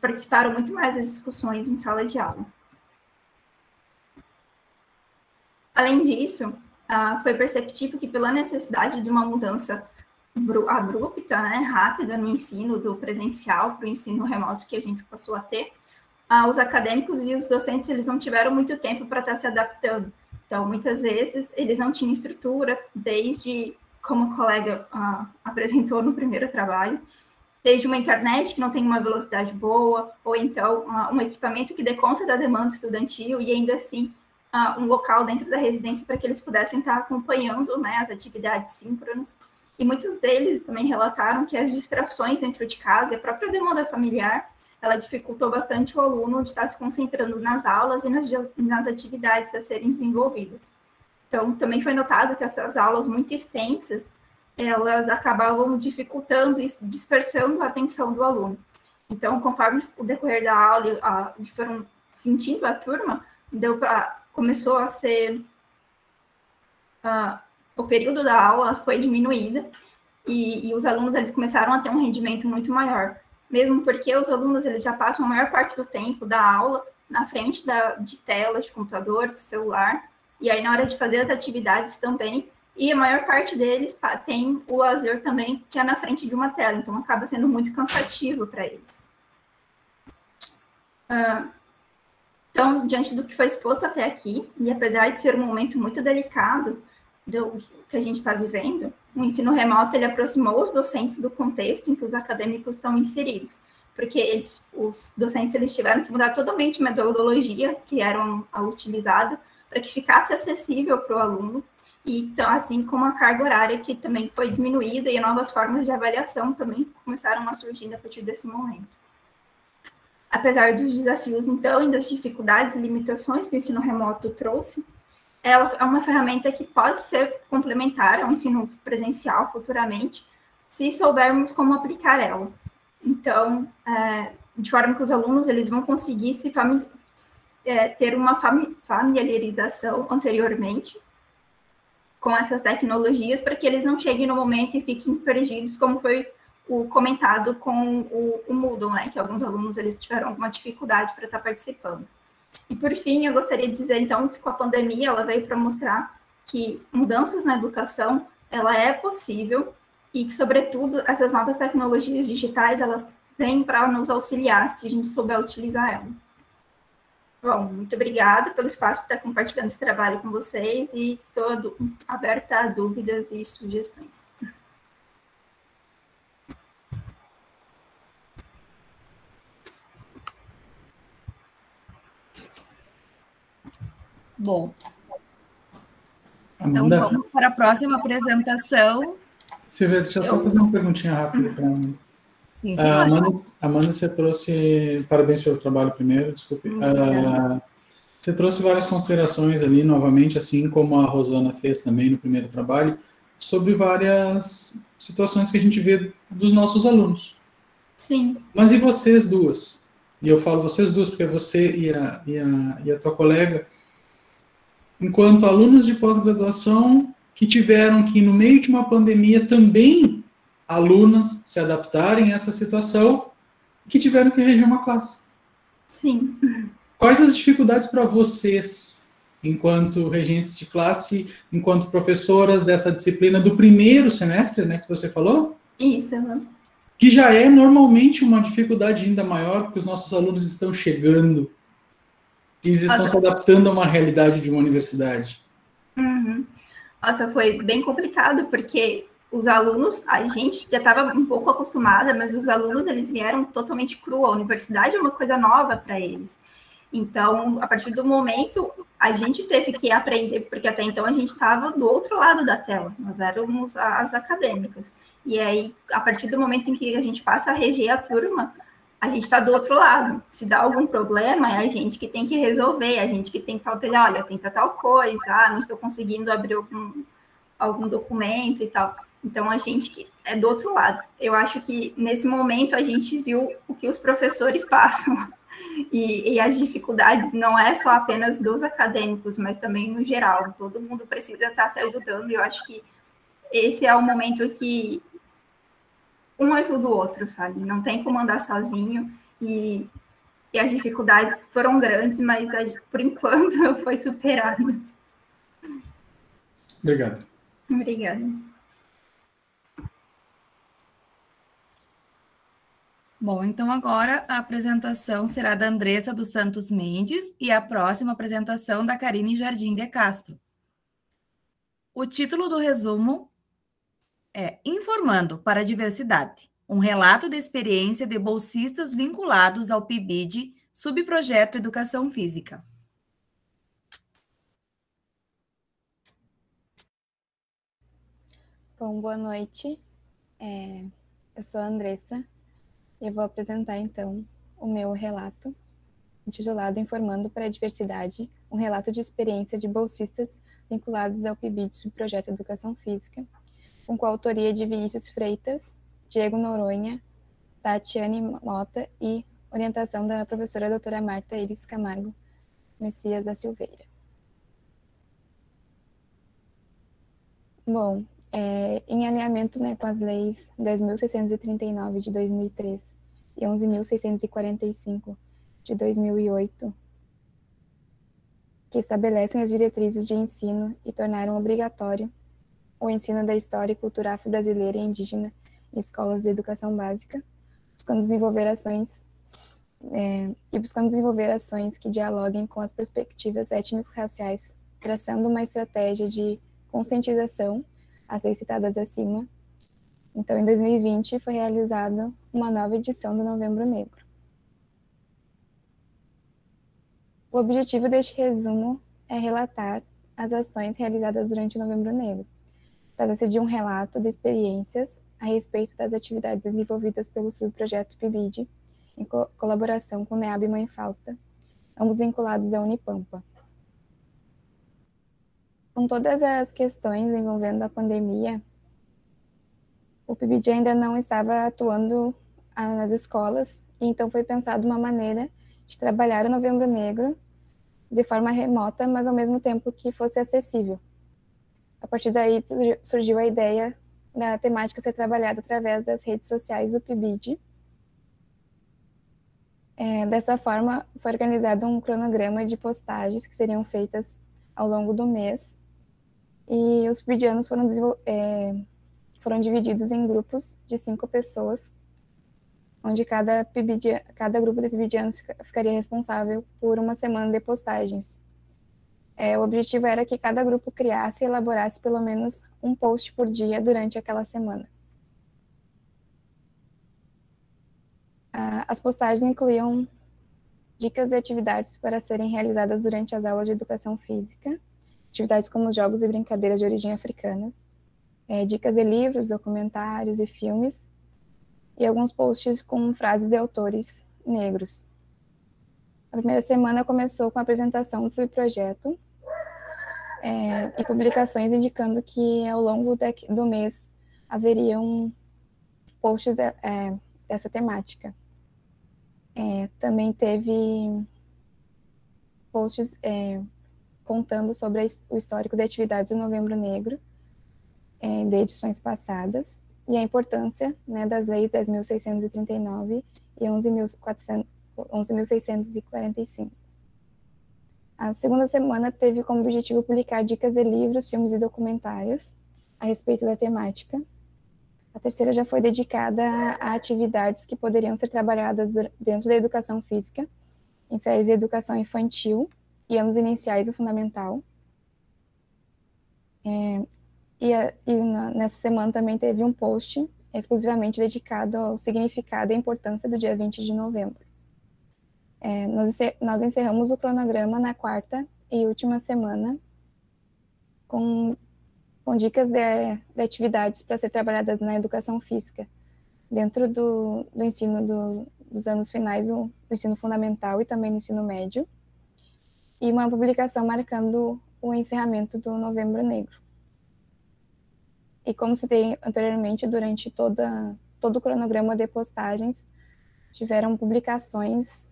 participaram muito mais das discussões em sala de aula. Além disso, foi perceptível que pela necessidade de uma mudança abrupta, né, rápida no ensino do presencial para o ensino remoto que a gente passou a ter, os acadêmicos e os docentes eles não tiveram muito tempo para estar se adaptando. Então, muitas vezes, eles não tinham estrutura, desde, como o colega apresentou no primeiro trabalho, desde uma internet que não tem uma velocidade boa, ou então um equipamento que dê conta da demanda estudantil e ainda assim um local dentro da residência para que eles pudessem estar acompanhando, né, as atividades síncronas. E muitos deles também relataram que as distrações dentro de casa e a própria demanda familiar, ela dificultou bastante o aluno de estar se concentrando nas aulas e nas atividades a serem desenvolvidas. Então, também foi notado que essas aulas muito extensas, elas acabavam dificultando e dispersando a atenção do aluno. Então, conforme o decorrer da aula, foram sentindo a turma, começou a ser... o período da aula foi diminuído e os alunos eles começaram a ter um rendimento muito maior, mesmo porque os alunos eles já passam a maior parte do tempo da aula na frente de tela, de computador, de celular, e aí na hora de fazer as atividades também, e a maior parte deles tem o lazer também, que é na frente de uma tela, então acaba sendo muito cansativo para eles. Então, diante do que foi exposto até aqui, e apesar de ser um momento muito delicado do que a gente está vivendo, o ensino remoto ele aproximou os docentes do contexto em que os acadêmicos estão inseridos, porque os docentes eles tiveram que mudar totalmente a metodologia que era utilizada para que ficasse acessível para o aluno, e então, assim como a carga horária que também foi diminuída e novas formas de avaliação também começaram a surgir a partir desse momento. Apesar dos desafios, então, e das dificuldades e limitações que o ensino remoto trouxe, ela é uma ferramenta que pode ser complementar ao ensino presencial futuramente, se soubermos como aplicar ela. Então, de forma que os alunos eles vão conseguir ter uma familiarização anteriormente com essas tecnologias, para que eles não cheguem no momento e fiquem perdidos, como foi comentado com o Moodle, né, que alguns alunos eles tiveram alguma dificuldade para estar participando. E, por fim, eu gostaria de dizer, então, que com a pandemia ela veio para mostrar que mudanças na educação, ela é possível e que, sobretudo, essas novas tecnologias digitais, elas vêm para nos auxiliar, se a gente souber utilizar ela. Bom, muito obrigada pelo espaço por estar compartilhando esse trabalho com vocês e estou aberta a dúvidas e sugestões. Bom, Amanda, então vamos para a próxima apresentação. Silvia, deixa eu só fazer uma perguntinha rápida para a Amanda. Sim, sim. Amanda, você trouxe... Parabéns pelo trabalho primeiro, desculpe. Você trouxe várias considerações ali, novamente, assim como a Rosana fez também no primeiro trabalho, sobre várias situações que a gente vê dos nossos alunos. Sim. Mas e vocês duas? E eu falo vocês duas porque você e a tua colega, enquanto alunos de pós-graduação que tiveram que, no meio de uma pandemia, também alunas se adaptarem a essa situação, que tiveram que reger uma classe. Sim. Quais as dificuldades para vocês, enquanto regentes de classe, enquanto professoras dessa disciplina do primeiro semestre, né, que você falou? Isso, Que já é normalmente uma dificuldade ainda maior, porque os nossos alunos estão chegando, eles estão se adaptando a uma realidade de uma universidade. Uhum. Nossa, foi bem complicado, porque os alunos, a gente já estava um pouco acostumada, mas os alunos, eles vieram totalmente cru. A universidade é uma coisa nova para eles. Então, a partir do momento, a gente teve que aprender, porque até então a gente estava do outro lado da tela, nós éramos as acadêmicas. E aí, a partir do momento em que a gente passa a reger a turma, a gente está do outro lado. Se dá algum problema, é a gente que tem que resolver, é a gente que tem que falar para ele, olha, tenta tal coisa, não estou conseguindo abrir algum documento e tal. Então, a gente que é do outro lado. Eu acho que, nesse momento, a gente viu o que os professores passam. E as dificuldades não é só apenas dos acadêmicos, mas também no geral. Todo mundo precisa estar se ajudando, e eu acho que esse é o momento que um ajuda o outro, sabe? Não tem como andar sozinho, e as dificuldades foram grandes, mas por enquanto foi superado. Obrigado. Obrigada. Bom, então agora a apresentação será da Andressa dos Santos Mendes e a próxima apresentação da Karine Jardim de Castro. O título do resumo é Informando para a Diversidade, um relato da experiência de bolsistas vinculados ao PIBID, subprojeto Educação Física. Bom, boa noite. Eu sou a Andressa e eu vou apresentar, então, o meu relato, intitulado Informando para a Diversidade, um relato de experiência de bolsistas vinculados ao PIBID, subprojeto Educação Física, com coautoria de Vinícius Freitas, Diego Noronha, Tatiane Mota e orientação da professora doutora Marta Iris Camargo Messias da Silveira. Bom, em alinhamento, né, com as leis 10.639 de 2003 e 11.645 de 2008, que estabelecem as diretrizes de ensino e tornaram obrigatório o ensino da história e cultura afro-brasileira e indígena em escolas de educação básica, buscando desenvolver ações que dialoguem com as perspectivas étnico-raciais, traçando uma estratégia de conscientização, as leis citadas acima. Então, em 2020, foi realizada uma nova edição do Novembro Negro. O objetivo deste resumo é relatar as ações realizadas durante o Novembro Negro. Trata-se de um relato de experiências a respeito das atividades desenvolvidas pelo subprojeto PIBID, em colaboração com o NEAB e Mãe Fausta, ambos vinculados à Unipampa. Com todas as questões envolvendo a pandemia, o PIBID ainda não estava atuando nas escolas, e então foi pensada uma maneira de trabalhar o Novembro Negro de forma remota, mas ao mesmo tempo que fosse acessível. A partir daí surgiu a ideia da temática ser trabalhada através das redes sociais do PIBID. Dessa forma, foi organizado um cronograma de postagens que seriam feitas ao longo do mês, e os PIBIDianos foram divididos em grupos de 5 pessoas, onde cada grupo de PIBIDianos ficaria responsável por uma semana de postagens. O objetivo era que cada grupo criasse e elaborasse pelo menos um post por dia durante aquela semana. As postagens incluíam dicas e atividades para serem realizadas durante as aulas de educação física, atividades como jogos e brincadeiras de origem africana, dicas de livros, documentários e filmes, e alguns posts com frases de autores negros. A primeira semana começou com a apresentação do subprojeto e publicações indicando que ao longo do mês haveriam posts dessa temática. Também teve posts contando sobre o histórico de atividades do Novembro Negro, de edições passadas, e a importância, né, das leis 10.639 e 11.645. A segunda semana teve como objetivo publicar dicas de livros, filmes e documentários a respeito da temática. A terceira já foi dedicada a atividades que poderiam ser trabalhadas dentro da educação física, em séries de educação infantil e anos iniciais do fundamental. Nessa semana também teve um post exclusivamente dedicado ao significado e importância do dia 20 de novembro. Nós encerramos o cronograma na quarta e última semana com dicas de atividades para ser trabalhadas na educação física, dentro do ensino dos anos finais do ensino fundamental e também do ensino médio, e uma publicação marcando o encerramento do Novembro Negro. E como citei anteriormente, durante todo o cronograma de postagens, tiveram publicações,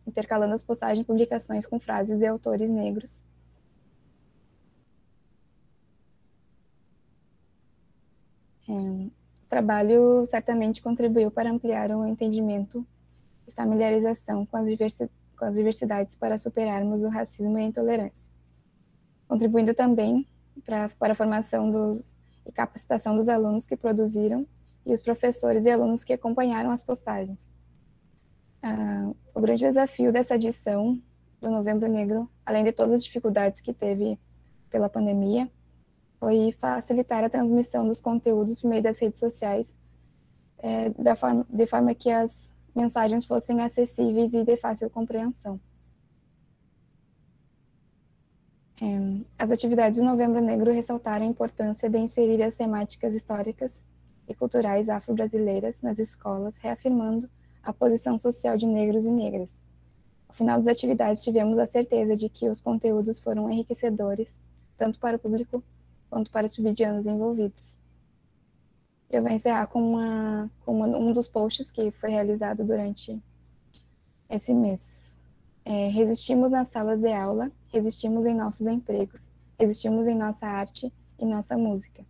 intercalando as postagens, publicações com frases de autores negros. O trabalho certamente contribuiu para ampliar o entendimento e familiarização com as diversidades para superarmos o racismo e a intolerância, contribuindo também para a formação e capacitação dos alunos que produziram e os professores e alunos que acompanharam as postagens. O grande desafio dessa edição do Novembro Negro, além de todas as dificuldades que teve pela pandemia, foi facilitar a transmissão dos conteúdos por meio das redes sociais, de forma que as mensagens fossem acessíveis e de fácil compreensão. As atividades do Novembro Negro ressaltaram a importância de inserir as temáticas históricas e culturais afro-brasileiras nas escolas, reafirmando a posição social de negros e negras. Ao final das atividades, tivemos a certeza de que os conteúdos foram enriquecedores, tanto para o público quanto para os PIBidianos envolvidos. Eu vou encerrar com um dos posts que foi realizado durante esse mês. Resistimos nas salas de aula, resistimos em nossos empregos, resistimos em nossa arte e nossa música.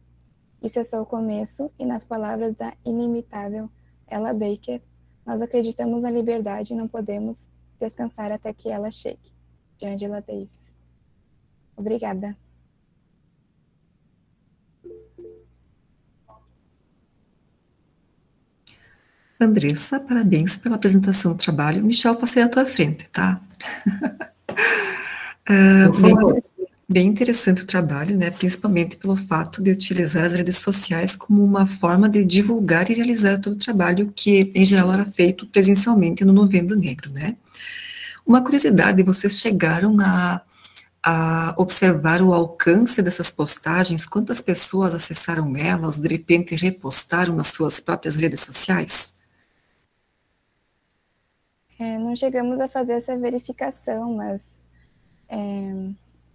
Isso é só o começo, e nas palavras da inimitável Ella Baker, nós acreditamos na liberdade e não podemos descansar até que ela chegue. De Angela Davis. Obrigada. Andressa, parabéns pela apresentação do trabalho. Michel, passei à tua frente, tá? Bem interessante o trabalho, né? Principalmente pelo fato de utilizar as redes sociais como uma forma de divulgar e realizar todo o trabalho que, em geral, era feito presencialmente no Novembro Negro, né? Uma curiosidade, vocês chegaram a observar o alcance dessas postagens? Quantas pessoas acessaram elas, ou de repente repostaram nas suas próprias redes sociais? Não chegamos a fazer essa verificação, mas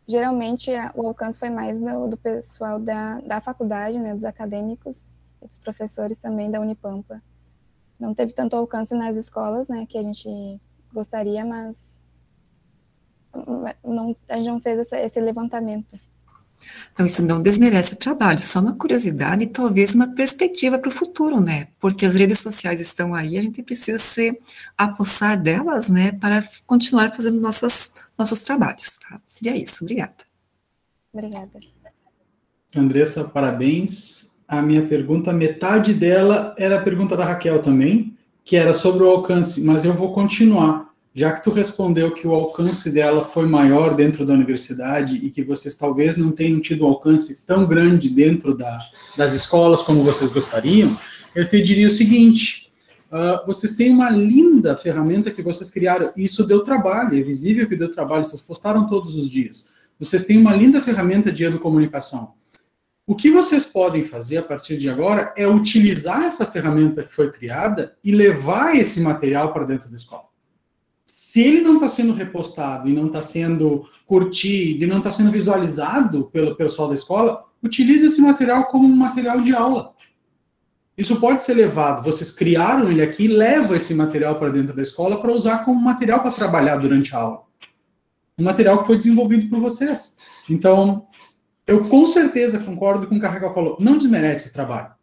geralmente o alcance foi mais do pessoal da faculdade, né, dos acadêmicos e dos professores também da Unipampa. Não teve tanto alcance nas escolas, né, que a gente gostaria, mas a gente não fez esse levantamento. Então, isso não desmerece o trabalho, só uma curiosidade e talvez uma perspectiva para o futuro, né? Porque as redes sociais estão aí, a gente precisa se apossar delas, né, para continuar fazendo nossos trabalhos, tá? Seria isso, obrigada. Obrigada. Andressa, parabéns. A minha pergunta, metade dela era a pergunta da Raquel também, que era sobre o alcance, mas eu vou continuar. Já que tu respondeu que o alcance dela foi maior dentro da universidade e que vocês talvez não tenham tido um alcance tão grande dentro das escolas como vocês gostariam, eu te diria o seguinte, vocês têm uma linda ferramenta que vocês criaram, e isso deu trabalho, é visível que deu trabalho, vocês postaram todos os dias. Vocês têm uma linda ferramenta de educomunicação. O que vocês podem fazer a partir de agora é utilizar essa ferramenta que foi criada e levar esse material para dentro da escola. Se ele não está sendo repostado e não está sendo curtido e não está sendo visualizado pelo pessoal da escola, utilize esse material como um material de aula. Isso pode ser levado, vocês criaram ele aqui, leva esse material para dentro da escola para usar como material para trabalhar durante a aula. Um material que foi desenvolvido por vocês. Então, eu com certeza concordo com o que a Raquel falou, não desmerece o trabalho.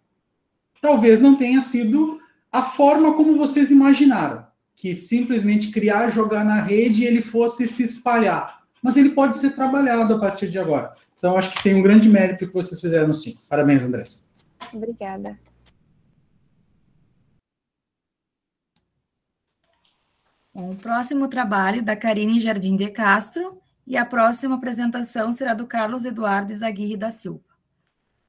Talvez não tenha sido a forma como vocês imaginaram, que simplesmente criar, jogar na rede e ele fosse se espalhar. Mas ele pode ser trabalhado a partir de agora. Então, acho que tem um grande mérito que vocês fizeram, sim. Parabéns, Andressa. Obrigada. Bom, o próximo trabalho da Karine Jardim de Castro e a próxima apresentação será do Carlos Eduardo Izaguirre da Silva.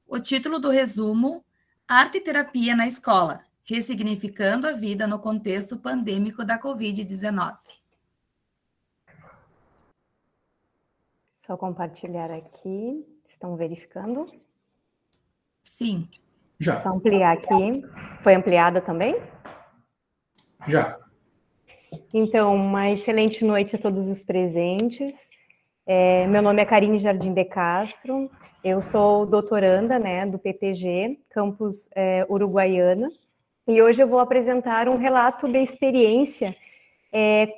O título do resumo, Arte e Terapia na Escola, ressignificando a vida no contexto pandêmico da Covid-19. Só compartilhar aqui. Estão verificando? Sim. Já. Só ampliar aqui. Foi ampliada também? Já. Então, uma excelente noite a todos os presentes. Meu nome é Karine Jardim de Castro. Eu sou doutoranda, né, do PPG, campus Uruguaiana. E hoje eu vou apresentar um relato de experiência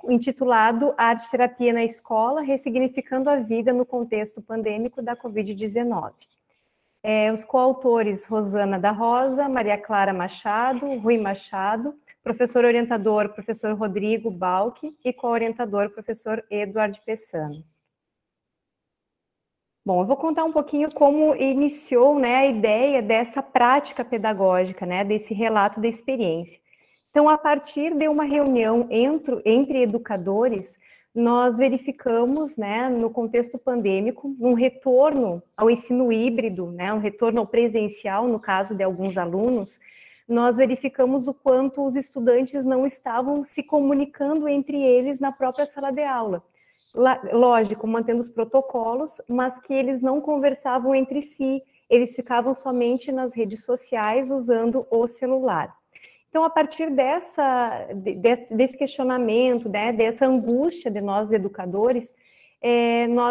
intitulado Arte e Terapia na Escola, ressignificando a vida no contexto pandêmico da Covid-19. Os coautores Rosana da Rosa, Maria Clara Machado, Rui Machado, professor orientador, professor Rodrigo Balck e co-orientador, professor Eduardo Pessano. Bom, eu vou contar um pouquinho como iniciou, né, a ideia dessa prática pedagógica, né, desse relato da experiência. Então, a partir de uma reunião entre educadores, nós verificamos, né, no contexto pandêmico, um retorno ao ensino híbrido, né, um retorno ao presencial, no caso de alguns alunos, nós verificamos o quanto os estudantes não estavam se comunicando entre eles na própria sala de aula. Lógico, mantendo os protocolos, mas que eles não conversavam entre si, eles ficavam somente nas redes sociais usando o celular. Então, a partir desse questionamento, né, dessa angústia de nós educadores,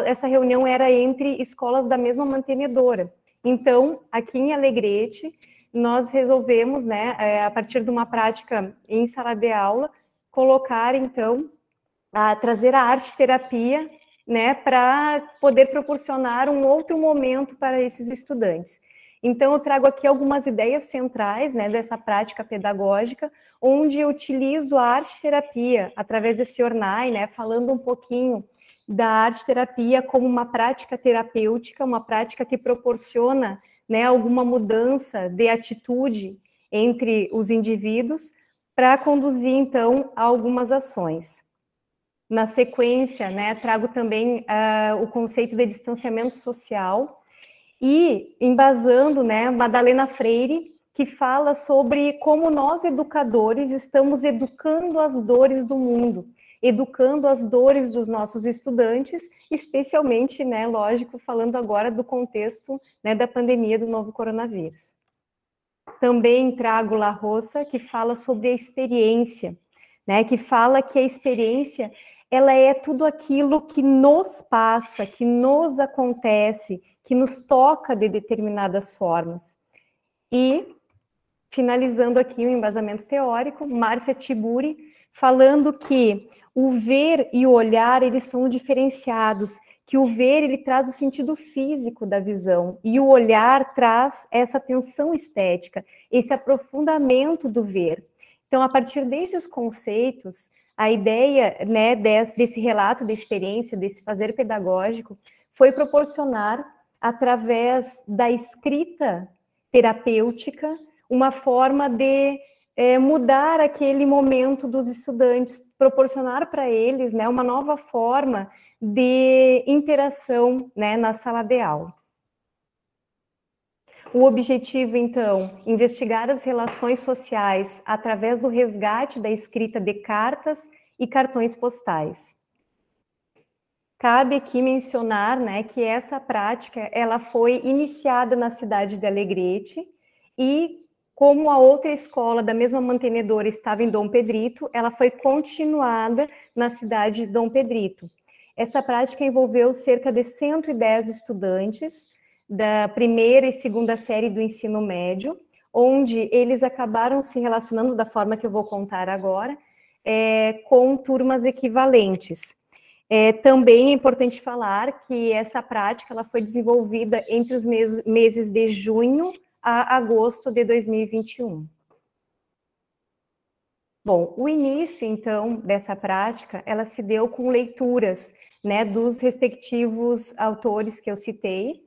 essa reunião era entre escolas da mesma mantenedora. Então, aqui em Alegrete, nós resolvemos, né, a partir de uma prática em sala de aula, colocar, então, trazer a arte-terapia, né, para poder proporcionar um outro momento para esses estudantes. Então, eu trago aqui algumas ideias centrais, né, dessa prática pedagógica, onde eu utilizo a arte-terapia, através desse Ornai, né, falando um pouquinho da arte-terapia como uma prática terapêutica, uma prática que proporciona, né, alguma mudança de atitude entre os indivíduos, para conduzir, então, a algumas ações. Na sequência, né, trago também o conceito de distanciamento social, e embasando, né, Madalena Freire, que fala sobre como nós, educadores, estamos educando as dores do mundo, educando as dores dos nossos estudantes, especialmente, né, lógico, falando agora do contexto, né, da pandemia do novo coronavírus. Também trago La Roça, que fala sobre a experiência, né, que fala que a experiência, ela é tudo aquilo que nos passa, que nos acontece, que nos toca de determinadas formas. E, finalizando aqui o embasamento teórico, Márcia Tiburi, falando que o ver e o olhar, eles são diferenciados, que o ver, ele traz o sentido físico da visão, e o olhar traz essa tensão estética, esse aprofundamento do ver. Então, a partir desses conceitos, a ideia, né, desse relato da experiência, desse fazer pedagógico, foi proporcionar, através da escrita terapêutica, uma forma de mudar aquele momento dos estudantes, proporcionar para eles, né, uma nova forma de interação, né, na sala de aula. O objetivo, então, investigar as relações sociais através do resgate da escrita de cartas e cartões postais. Cabe aqui mencionar, né, que essa prática, ela foi iniciada na cidade de Alegrete, e como a outra escola da mesma mantenedora estava em Dom Pedrito, ela foi continuada na cidade de Dom Pedrito. Essa prática envolveu cerca de 110 estudantes da primeira e segunda série do ensino médio, onde eles acabaram se relacionando da forma que eu vou contar agora, com turmas equivalentes. Também é importante falar que essa prática ela foi desenvolvida entre os meses de junho a agosto de 2021. Bom, o início, então, dessa prática, ela se deu com leituras, né, dos respectivos autores que eu citei,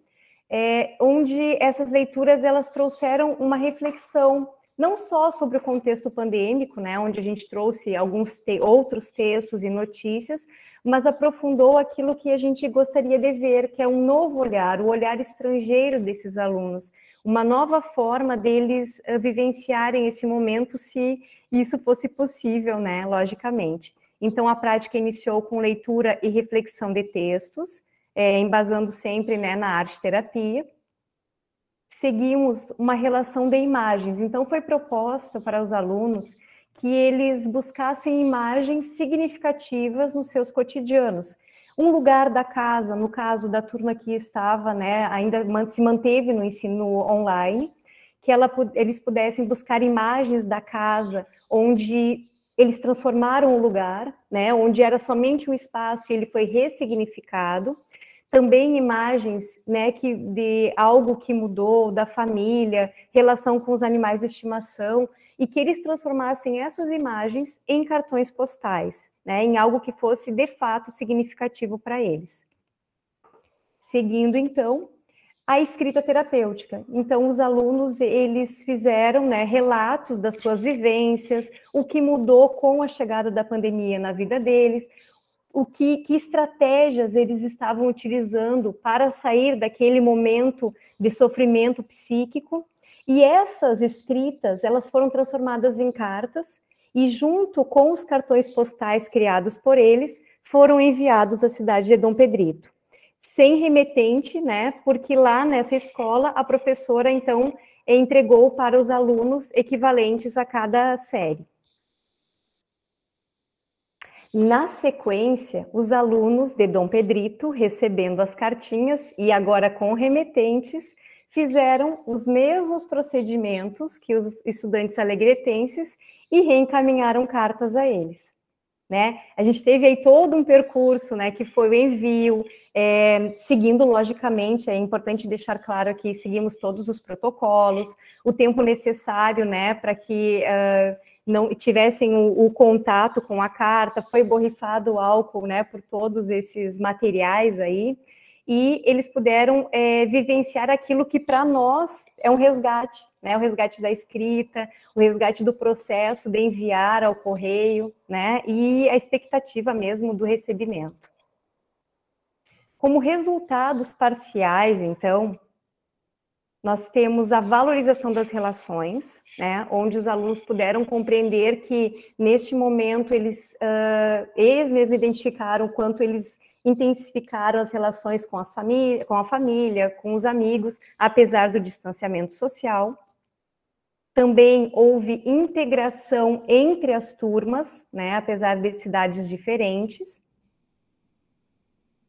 onde essas leituras, elas trouxeram uma reflexão, não só sobre o contexto pandêmico, né, onde a gente trouxe alguns outros textos e notícias, mas aprofundou aquilo que a gente gostaria de ver, que é um novo olhar, o olhar estrangeiro desses alunos, uma nova forma deles vivenciarem esse momento, se isso fosse possível, né, logicamente. Então, a prática iniciou com leitura e reflexão de textos, embasando sempre, né, na arte-terapia. Seguimos uma relação de imagens, então foi proposta para os alunos que eles buscassem imagens significativas nos seus cotidianos. Um lugar da casa, no caso da turma que estava, né, ainda se manteve no ensino online, que eles pudessem buscar imagens da casa onde eles transformaram o lugar, né, onde era somente um espaço e ele foi ressignificado. Também imagens, né, de algo que mudou, da família, relação com os animais de estimação, e que eles transformassem essas imagens em cartões postais, né, em algo que fosse de fato significativo para eles. Seguindo, então, a escrita terapêutica. Então, os alunos, eles fizeram, né, relatos das suas vivências, o que mudou com a chegada da pandemia na vida deles, que estratégias eles estavam utilizando para sair daquele momento de sofrimento psíquico, E essas escritas, elas foram transformadas em cartas e junto com os cartões postais criados por eles, foram enviados à cidade de Dom Pedrito. Sem remetente, né, porque lá nessa escola a professora, então, entregou para os alunos equivalentes a cada série. Na sequência, os alunos de Dom Pedrito, recebendo as cartinhas e agora com remetentes, fizeram os mesmos procedimentos que os estudantes alegretenses e reencaminharam cartas a eles. Né? A gente teve aí todo um percurso, né, que foi o envio, seguindo logicamente, é importante deixar claro que seguimos todos os protocolos, o tempo necessário, né, para que não tivessem o contato com a carta, foi borrifado o álcool, né, por todos esses materiais aí, e eles puderam vivenciar aquilo que para nós é um resgate, né, o resgate da escrita, o resgate do processo de enviar ao correio, né, e a expectativa mesmo do recebimento. Como resultados parciais, então, nós temos a valorização das relações, né, onde os alunos puderam compreender que, neste momento, eles mesmos identificaram o quanto eles intensificaram as relações com a família, com os amigos, apesar do distanciamento social. Também houve integração entre as turmas, né, apesar de cidades diferentes.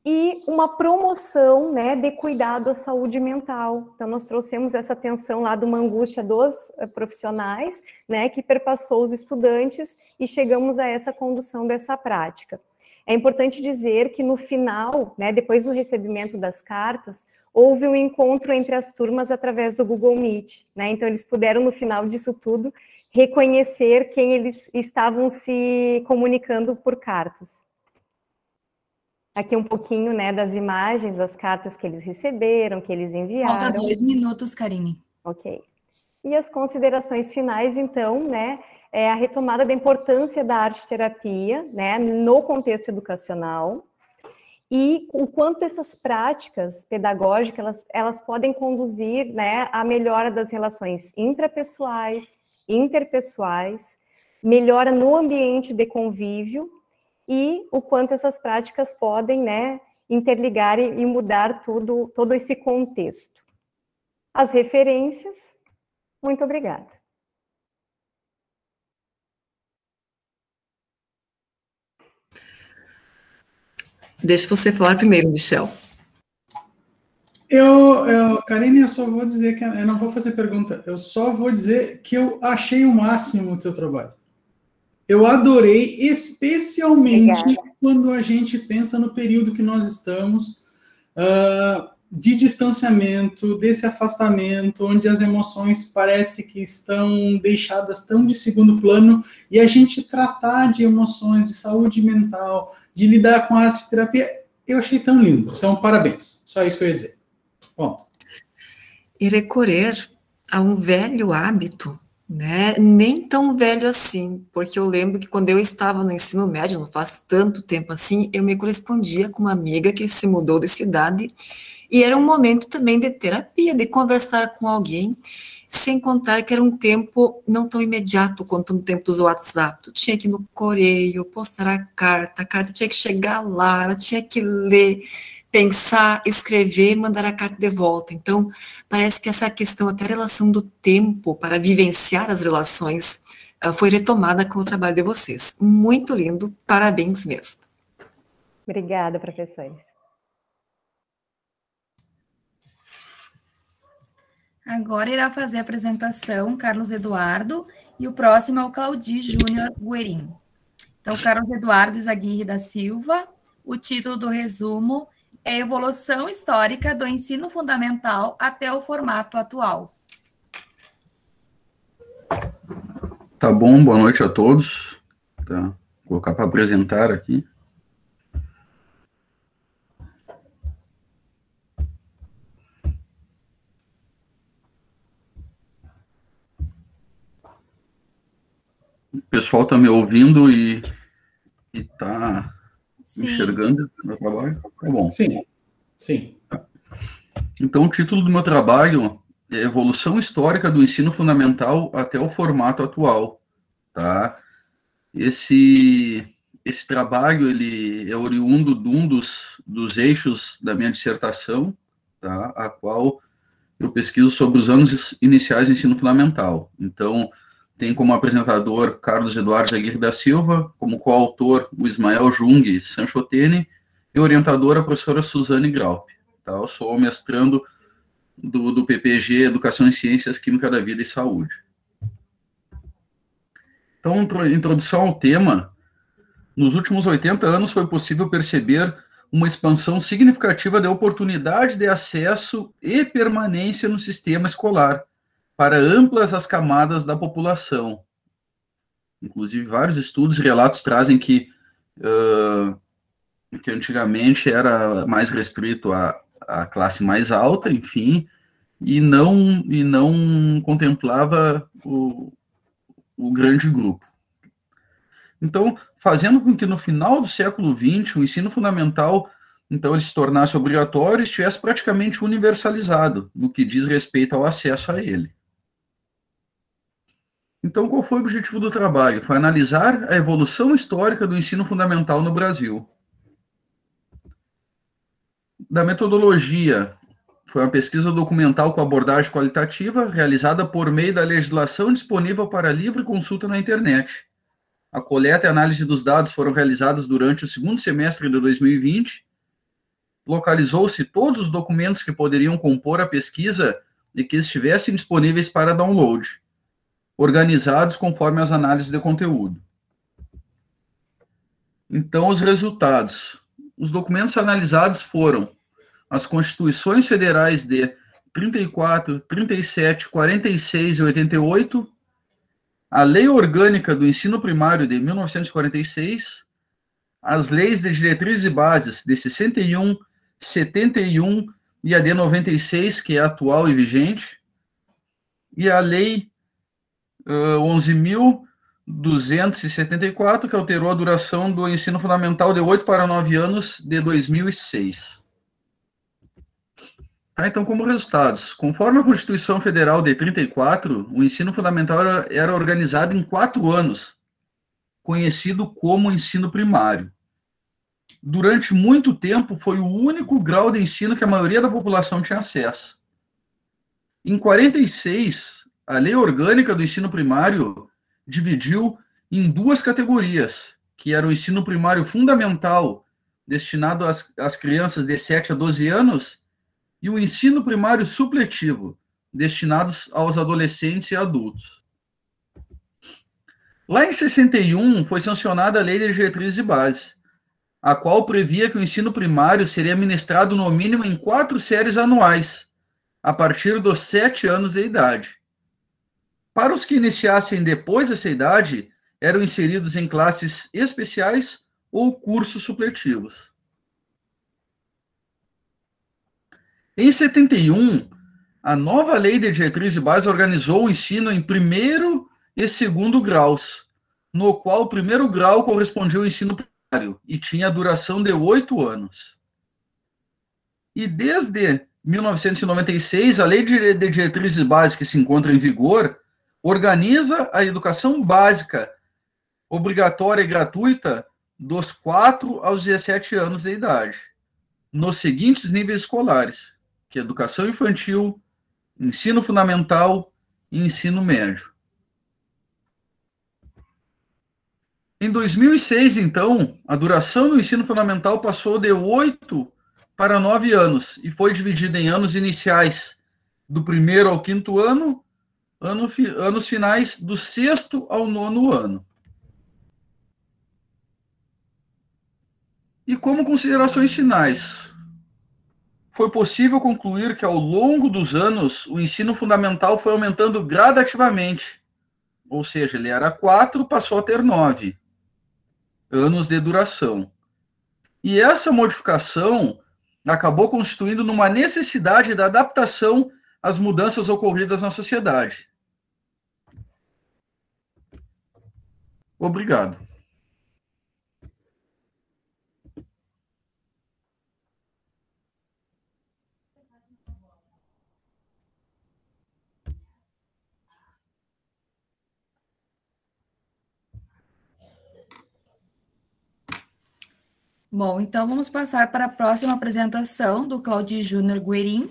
E uma promoção, né, de cuidado à saúde mental. Então, nós trouxemos essa atenção lá de uma angústia dos profissionais, né, que perpassou os estudantes e chegamos a essa condução dessa prática. É importante dizer que no final, né, depois do recebimento das cartas, houve um encontro entre as turmas através do Google Meet, né? Então eles puderam no final disso tudo reconhecer quem eles estavam se comunicando por cartas. Aqui um pouquinho, né, das imagens das cartas que eles receberam, que eles enviaram. Falta 2 minutos, Karine. Ok. E as considerações finais, então, né, é a retomada da importância da arte-terapia, né, no contexto educacional, e o quanto essas práticas pedagógicas, elas podem conduzir, né, à melhora das relações intrapessoais, interpessoais, melhora no ambiente de convívio, e o quanto essas práticas podem, né, interligar e mudar todo esse contexto. As referências, muito obrigada. Deixa você falar primeiro, Michel. Karine, eu só vou dizer que eu não vou fazer pergunta, eu só vou dizer que eu achei o máximo o seu trabalho. Eu adorei, especialmente Obrigada. Quando a gente pensa no período que nós estamos, de distanciamento, desse afastamento, onde as emoções parece que estão deixadas tão de segundo plano, e a gente tratar de emoções, de saúde mental, de lidar com a arte-terapia, eu achei tão lindo. Então, parabéns. Só isso que eu ia dizer. Ponto. E recorrer a um velho hábito, né? Nem tão velho assim, porque eu lembro que quando eu estava no ensino médio, não faz tanto tempo assim, eu me correspondia com uma amiga que se mudou de cidade, e era um momento também de terapia, de conversar com alguém, sem contar que era um tempo não tão imediato quanto no tempo dos WhatsApp. Tu tinha que ir no correio, postar a carta tinha que chegar lá, ela tinha que ler, pensar, escrever, mandar a carta de volta. Então, parece que essa questão, até a relação do tempo para vivenciar as relações, foi retomada com o trabalho de vocês. Muito lindo, parabéns mesmo. Obrigada, professores. Agora irá fazer a apresentação Carlos Eduardo, e o próximo é o Claudir Júnior Guerin. Então, Carlos Eduardo Izaguirre da Silva, o título do resumo é Evolução Histórica do Ensino Fundamental até o formato atual. Tá bom, boa noite a todos. Tá, vou colocar para apresentar aqui. O pessoal está me ouvindo e está enxergando o meu trabalho? Tá bom. Sim, sim. Tá. Então, o título do meu trabalho evolução histórica do ensino fundamental até o formato atual, tá? Esse trabalho, ele é oriundo de um dos eixos da minha dissertação, tá? A qual eu pesquiso sobre os anos iniciais do ensino fundamental. Então, tem como apresentador Carlos Eduardo Aguirre da Silva, como coautor o Ismael Jung Sanchotene, e orientadora a professora Suzane Graup. Tá? Eu sou mestrando do PPG Educação em Ciências, Química da Vida e Saúde. Então, introdução ao tema, nos últimos 80 anos foi possível perceber uma expansão significativa da oportunidade de acesso e permanência no sistema escolar para amplas as camadas da população. Inclusive, vários estudos e relatos trazem que antigamente era mais restrito à classe mais alta, enfim, e não contemplava o grande grupo. Então, fazendo com que no final do século XX o ensino fundamental, então, ele se tornasse obrigatório e estivesse praticamente universalizado no que diz respeito ao acesso a ele. Então, qual foi o objetivo do trabalho? Foi analisar a evolução histórica do ensino fundamental no Brasil. Da metodologia, foi uma pesquisa documental com abordagem qualitativa, realizada por meio da legislação disponível para livre consulta na internet. A coleta e análise dos dados foram realizadas durante o segundo semestre de 2020. Localizou-se todos os documentos que poderiam compor a pesquisa e que estivessem disponíveis para download, organizados conforme as análises de conteúdo. Então, os resultados. Os documentos analisados foram as Constituições Federais de 34, 37, 46 e 88, a Lei Orgânica do Ensino Primário de 1946, as Leis de Diretrizes e Bases de 61, 71 e a de 96, que é atual e vigente, e a Lei 11.274, que alterou a duração do ensino fundamental de 8 para 9 anos de 2006. Então, como resultados, conforme a Constituição Federal de 34, o ensino fundamental era organizado em 4 anos, conhecido como ensino primário. Durante muito tempo, foi o único grau de ensino que a maioria da população tinha acesso. Em 46, a Lei Orgânica do Ensino Primário dividiu em 2 categorias, que era o ensino primário fundamental, destinado às crianças de 7 a 12 anos, e o ensino primário supletivo, destinados aos adolescentes e adultos. Lá em 61, foi sancionada a Lei de Diretrizes e Bases, a qual previa que o ensino primário seria ministrado no mínimo em 4 séries anuais, a partir dos 7 anos de idade. Para os que iniciassem depois dessa idade, eram inseridos em classes especiais ou cursos supletivos. Em 71, a nova Lei de Diretrizes e Bases organizou o ensino em 1º e 2º graus, no qual o 1º grau correspondia ao ensino primário e tinha a duração de 8 anos. E desde 1996, a Lei de Diretrizes e Bases, que se encontra em vigor, organiza a educação básica, obrigatória e gratuita, dos 4 aos 17 anos de idade, nos seguintes níveis escolares, que é educação infantil, ensino fundamental e ensino médio. Em 2006, então, a duração do ensino fundamental passou de 8 para 9 anos e foi dividida em anos iniciais do 1º ao 5º ano, anos finais do 6º ao 9º ano. E como considerações finais, foi possível concluir que, ao longo dos anos, o ensino fundamental foi aumentando gradativamente. Ou seja, ele era 4, passou a ter 9 anos de duração. E essa modificação acabou constituindo numa necessidade da adaptação às mudanças ocorridas na sociedade. Obrigado. Bom, então vamos passar para a próxima apresentação do Claudir Júnior Guerin,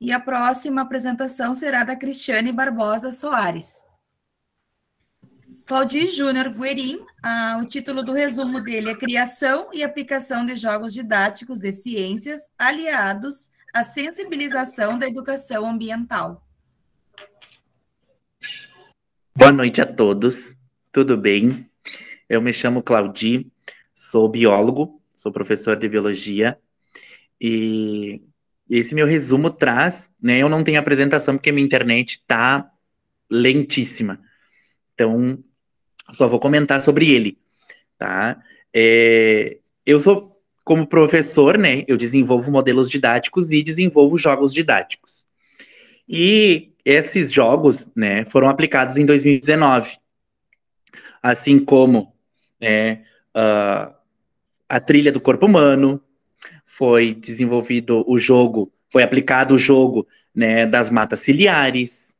e a próxima apresentação será da Cristiane Barbosa Soares. Claudir Júnior Guerin, o título do resumo dele é Criação e Aplicação de Jogos Didáticos de Ciências aliados à sensibilização da educação ambiental. Boa noite a todos, tudo bem? Eu me chamo Claudir, sou biólogo, sou professor de biologia, e esse meu resumo traz, né, eu não tenho apresentação porque minha internet está lentíssima, então só vou comentar sobre ele, tá? Eu sou, como professor, né, eu desenvolvo modelos didáticos e desenvolvo jogos didáticos. E esses jogos, né, foram aplicados em 2019, assim como a trilha do corpo humano, foi desenvolvido o jogo, foi aplicado o jogo, né, das matas ciliares,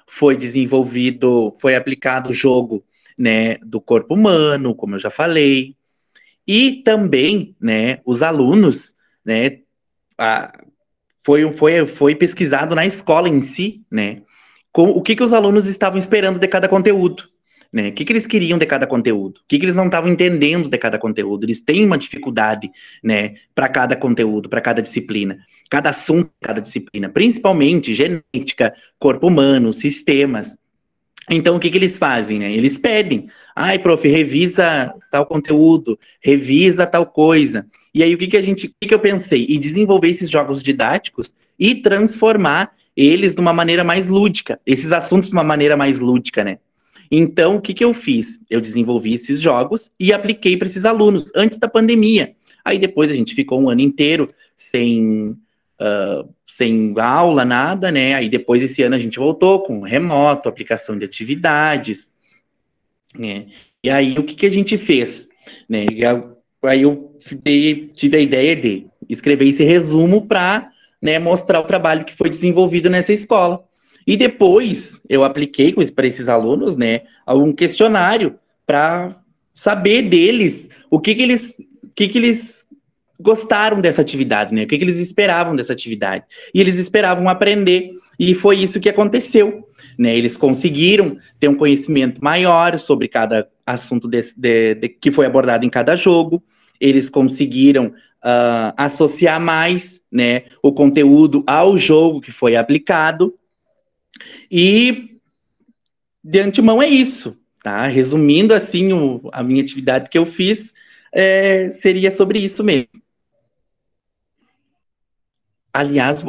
foi aplicado o jogo, né, do corpo humano, como eu já falei, e também, né, os alunos, né, foi pesquisado na escola em si, né, o que os alunos estavam esperando de cada conteúdo, né, o que eles queriam de cada conteúdo, o que eles não estavam entendendo de cada conteúdo. Eles têm uma dificuldade, né, para cada conteúdo, para cada disciplina, cada assunto, cada disciplina, principalmente genética, corpo humano, sistemas. Então, o que eles fazem, né? Eles pedem, prof, revisa tal conteúdo, revisa tal coisa. E aí, o que eu pensei? Em desenvolver esses jogos didáticos e transformar eles de uma maneira mais lúdica, esses assuntos de uma maneira mais lúdica, né? Então, o que eu fiz? Eu desenvolvi esses jogos e apliquei para esses alunos, antes da pandemia. Aí, depois, a gente ficou um ano inteiro sem aula, nada, né? Aí depois esse ano a gente voltou com remoto, aplicação de atividades, né? E aí o que a gente fez, né? Aí eu tive a ideia de escrever esse resumo para, né, mostrar o trabalho que foi desenvolvido nessa escola. E depois eu apliquei para esses alunos, né, um questionário para saber deles o que eles gostaram dessa atividade, né? O que eles esperavam dessa atividade. E eles esperavam aprender, e foi isso que aconteceu, né? Eles conseguiram ter um conhecimento maior sobre cada assunto que foi abordado em cada jogo, eles conseguiram associar mais, né, o conteúdo ao jogo que foi aplicado, e de antemão é isso, tá? Resumindo, assim, a minha atividade que eu fiz, seria sobre isso mesmo. Aliás,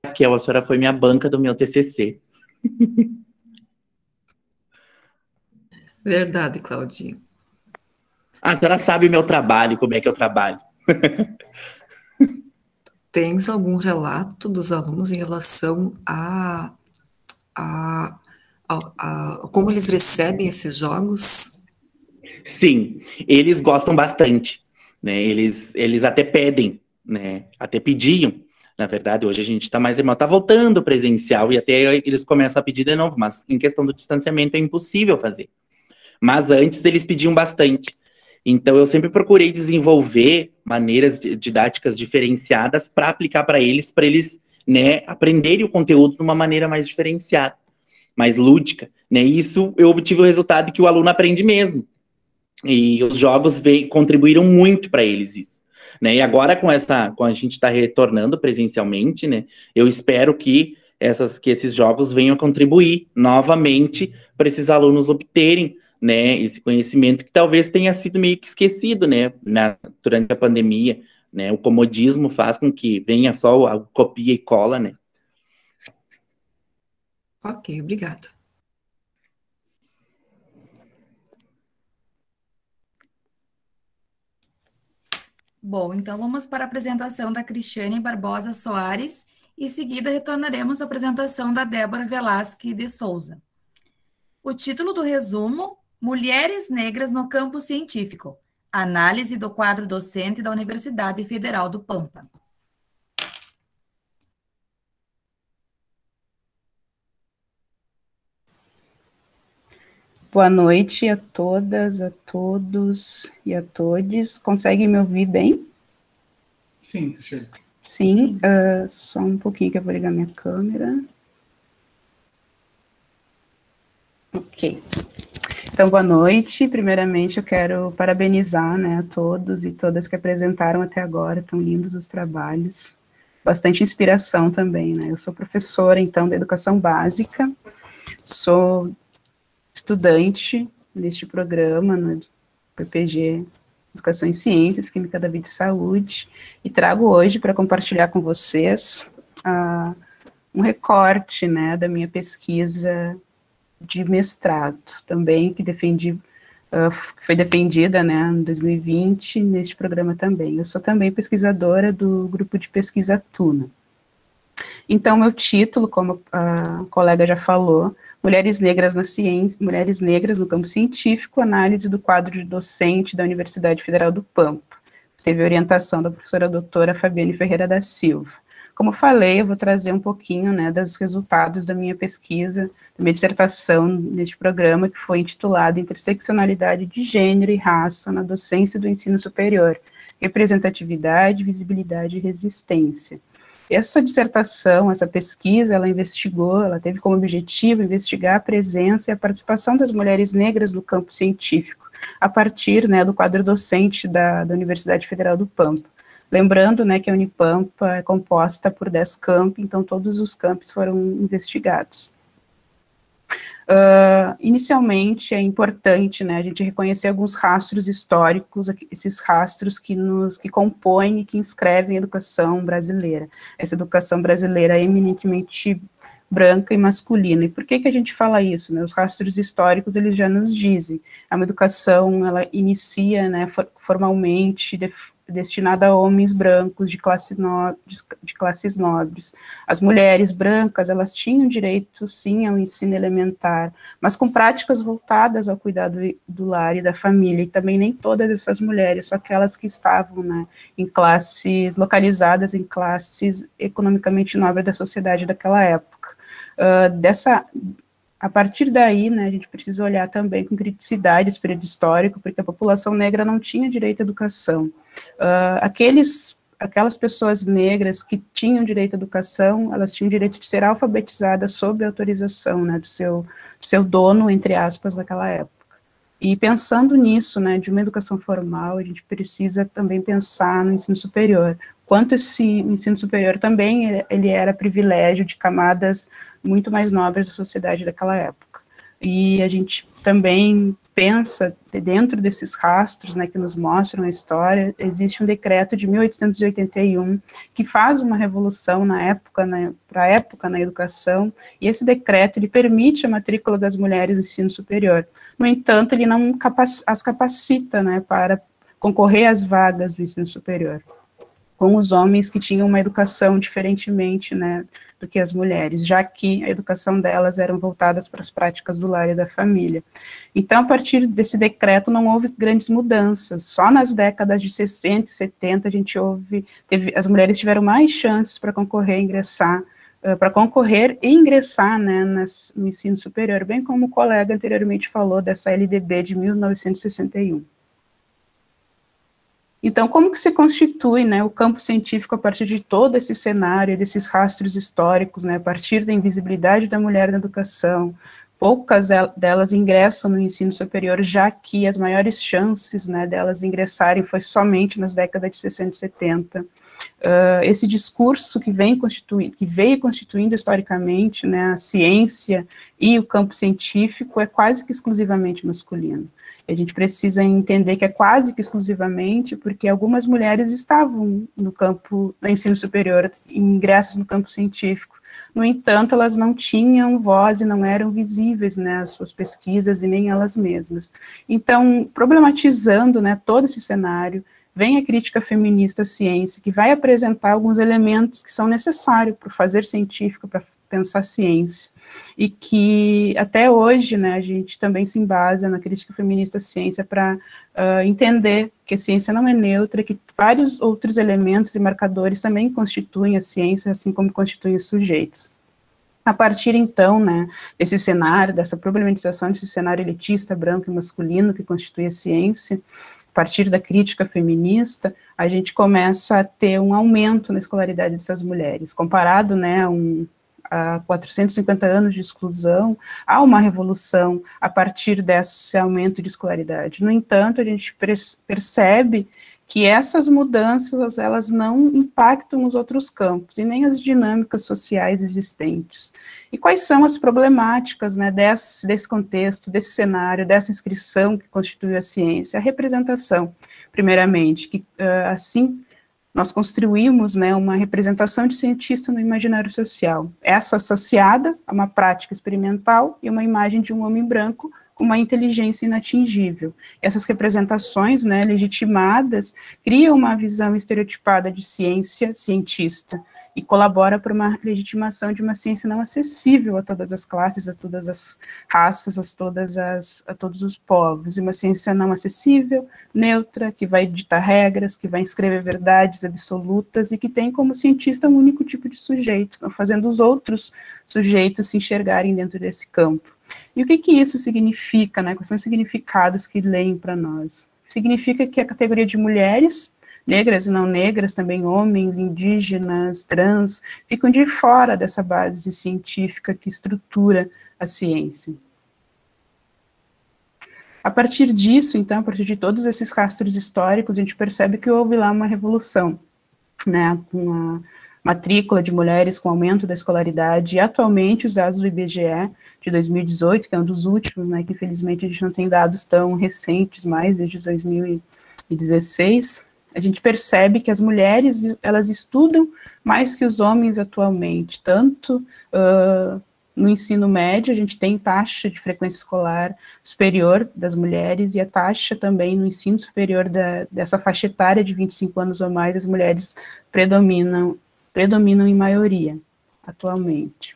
Raquel, a senhora foi minha banca do meu TCC. Verdade, Claudinho. A senhora sabe o meu trabalho, como é que eu trabalho. Tens algum relato dos alunos em relação a como eles recebem esses jogos? Sim, eles gostam bastante, né? Eles até pedem, né? Até pediam. Na verdade, hoje a gente está mais remoto, está voltando presencial, e até eles começam a pedir de novo, mas em questão do distanciamento é impossível fazer. Mas antes eles pediam bastante. Então eu sempre procurei desenvolver maneiras didáticas diferenciadas para aplicar para eles, né, aprenderem o conteúdo de uma maneira mais diferenciada, mais lúdica, né? E isso eu obtive o resultado que o aluno aprende mesmo. E os jogos contribuíram muito para eles isso. Né? E agora com a gente está retornando presencialmente, né? Eu espero que esses jogos venham a contribuir novamente para esses alunos obterem, né, esse conhecimento que talvez tenha sido meio que esquecido, né, durante a pandemia, né? O comodismo faz com que venha só a copia e cola, né? Ok, obrigada. Bom, então vamos para a apresentação da Cristiane Barbosa Soares e em seguida retornaremos à apresentação da Débora Velasque de Souza. O título do resumo: Mulheres Negras no Campo Científico. Análise do quadro docente da Universidade Federal do Pampa. Boa noite a todas, a todos e a todes. Conseguem me ouvir bem? Sim, Cristiane. Sim, só um pouquinho que eu vou ligar minha câmera. Ok. Então, boa noite. Primeiramente, eu quero parabenizar, né, a todos e todas que apresentaram até agora, tão lindos os trabalhos. Bastante inspiração também, né? Eu sou professora, então, da educação básica, sou estudante neste programa, no PPG Educação em Ciências, Química da Vida e Saúde, e trago hoje para compartilhar com vocês um recorte, né, da minha pesquisa de mestrado, também que foi defendida, né, em 2020, neste programa também. Eu sou também pesquisadora do grupo de pesquisa Tuna. Então, meu título, como a colega já falou, Mulheres Negras na Ciência, Mulheres Negras no Campo Científico, análise do quadro de docente da Universidade Federal do Pampa. Teve orientação da professora doutora Fabiane Ferreira da Silva. Como falei, eu vou trazer um pouquinho, né, dos resultados da minha pesquisa, da minha dissertação neste programa, que foi intitulado Interseccionalidade de Gênero e Raça na Docência do Ensino Superior, Representatividade, Visibilidade e Resistência. Essa dissertação, essa pesquisa, ela teve como objetivo investigar a presença e a participação das mulheres negras no campo científico, a partir, né, do quadro docente da Universidade Federal do Pampa. Lembrando, né, que a Unipampa é composta por 10 campi, então todos os campos foram investigados. Inicialmente, é importante, né, a gente reconhecer alguns rastros históricos, esses rastros que compõem e que inscrevem a educação brasileira. Essa educação brasileira é eminentemente branca e masculina. E por que a gente fala isso, né? Os rastros históricos, eles já nos dizem. É uma educação, ela inicia, né, formalmente, destinada a homens brancos de classes nobres. As mulheres brancas, elas tinham direito, sim, ao ensino elementar, mas com práticas voltadas ao cuidado do lar e da família, e também nem todas essas mulheres, só aquelas que estavam, né, em classes, localizadas em classes economicamente nobres da sociedade daquela época. A partir daí, né, a gente precisa olhar também com criticidade esse período histórico, porque a população negra não tinha direito à educação. Aquelas pessoas negras que tinham direito à educação, elas tinham direito de ser alfabetizadas sob a autorização, né, do seu dono, entre aspas, daquela época. E pensando nisso, né, de uma educação formal, a gente precisa também pensar no ensino superior. Quanto esse ensino superior também, ele era privilégio de camadas muito mais nobres da sociedade daquela época. E a gente também pensa, dentro desses rastros, né, que nos mostram a história, existe um decreto de 1881 que faz uma revolução para a época na educação, e esse decreto, ele permite a matrícula das mulheres no ensino superior. No entanto, ele não as capacita, né, para concorrer às vagas do ensino superior, com os homens que tinham uma educação diferentemente, né, do que as mulheres, já que a educação delas eram voltadas para as práticas do lar e da família. Então, a partir desse decreto, não houve grandes mudanças. Só nas décadas de 60 e 70, as mulheres tiveram mais chances para concorrer e ingressar, né, no ensino superior, bem como o colega anteriormente falou dessa LDB de 1961. Então, como que se constitui, né, o campo científico a partir de todo esse cenário, desses rastros históricos, né, a partir da invisibilidade da mulher na educação? Poucas delas ingressam no ensino superior, já que as maiores chances, né, delas ingressarem foi somente nas décadas de 60 e 70. Esse discurso que veio constituindo historicamente, né, a ciência e o campo científico é quase que exclusivamente masculino. A gente precisa entender que é quase que exclusivamente porque algumas mulheres estavam no ensino superior, ingressas no campo científico. No entanto, elas não tinham voz e não eram visíveis, né, as suas pesquisas e nem elas mesmas. Então, problematizando, né, todo esse cenário, vem a crítica feminista à ciência, que vai apresentar alguns elementos que são necessários para o fazer científico, para pensar ciência, e que até hoje, né, a gente também se embasa na crítica feminista à ciência para entender que a ciência não é neutra, que vários outros elementos e marcadores também constituem a ciência, assim como constituem os sujeitos. A partir, então, né, desse cenário, dessa problematização desse cenário elitista, branco e masculino que constitui a ciência, a partir da crítica feminista, a gente começa a ter um aumento na escolaridade dessas mulheres. Comparado, né, a 450 anos de exclusão, há uma revolução a partir desse aumento de escolaridade. No entanto, a gente percebe que essas mudanças, elas não impactam os outros campos, e nem as dinâmicas sociais existentes. E quais são as problemáticas, né, desse contexto, desse cenário, dessa inscrição que constitui a ciência? A representação, primeiramente, que assim nós construímos, né, uma representação de cientista no imaginário social, essa associada a uma prática experimental e uma imagem de um homem branco com uma inteligência inatingível. Essas representações, né, legitimadas, criam uma visão estereotipada de cientista, e colabora para uma legitimação de uma ciência não acessível a todas as classes, a todas as raças, a todos os povos, e uma ciência não acessível, neutra, que vai ditar regras, que vai escrever verdades absolutas, e que tem como cientista um único tipo de sujeito, não fazendo os outros sujeitos se enxergarem dentro desse campo. E o que isso significa, né? Quais são os significados que leem para nós? Significa que a categoria de mulheres, negras e não negras, também homens, indígenas, trans, ficam de fora dessa base científica que estrutura a ciência. A partir disso, então, a partir de todos esses rastros históricos, a gente percebe que houve lá uma revolução, né, com a matrícula de mulheres, com o aumento da escolaridade, e atualmente os dados do IBGE de 2018, que é um dos últimos, né, que infelizmente a gente não tem dados tão recentes mais, desde 2016, a gente percebe que as mulheres, elas estudam mais que os homens atualmente, tanto no ensino médio, a gente tem taxa de frequência escolar superior das mulheres, e a taxa também no ensino superior dessa faixa etária de 25 anos ou mais, as mulheres predominam em maioria, atualmente.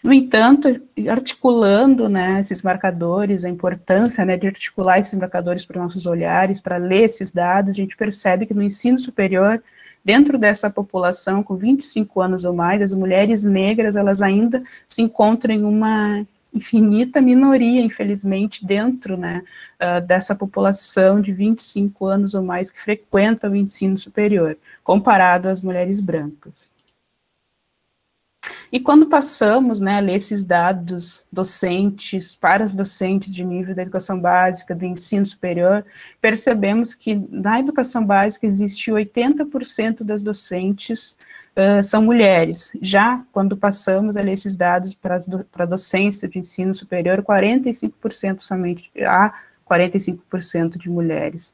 No entanto, articulando, né, esses marcadores, a importância, né, de articular esses marcadores para nossos olhares, para ler esses dados, a gente percebe que no ensino superior, dentro dessa população com 25 anos ou mais, as mulheres negras, elas ainda se encontram em uma infinita minoria, infelizmente, dentro, né, dessa população de 25 anos ou mais que frequenta o ensino superior, comparado às mulheres brancas. E quando passamos, né, a ler esses dados docentes, para os docentes de nível da educação básica, do ensino superior, percebemos que na educação básica existe 80% das docentes são mulheres. Já quando passamos a ler esses dados para a docência de ensino superior, 45% somente, há 45% de mulheres.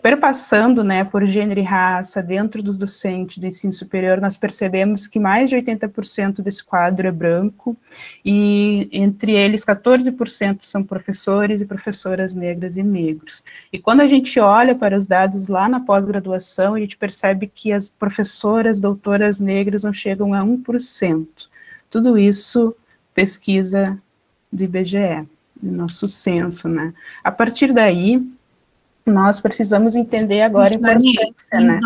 Perpassando, né, por gênero e raça, dentro dos docentes do ensino superior, nós percebemos que mais de 80% desse quadro é branco, e entre eles 14% são professores e professoras negras e negros. E quando a gente olha para os dados lá na pós-graduação, a gente percebe que as professoras, doutoras negras não chegam a 1%. Tudo isso, pesquisa do IBGE, do nosso censo, né. A partir daí, nós precisamos entender agora a importância, né?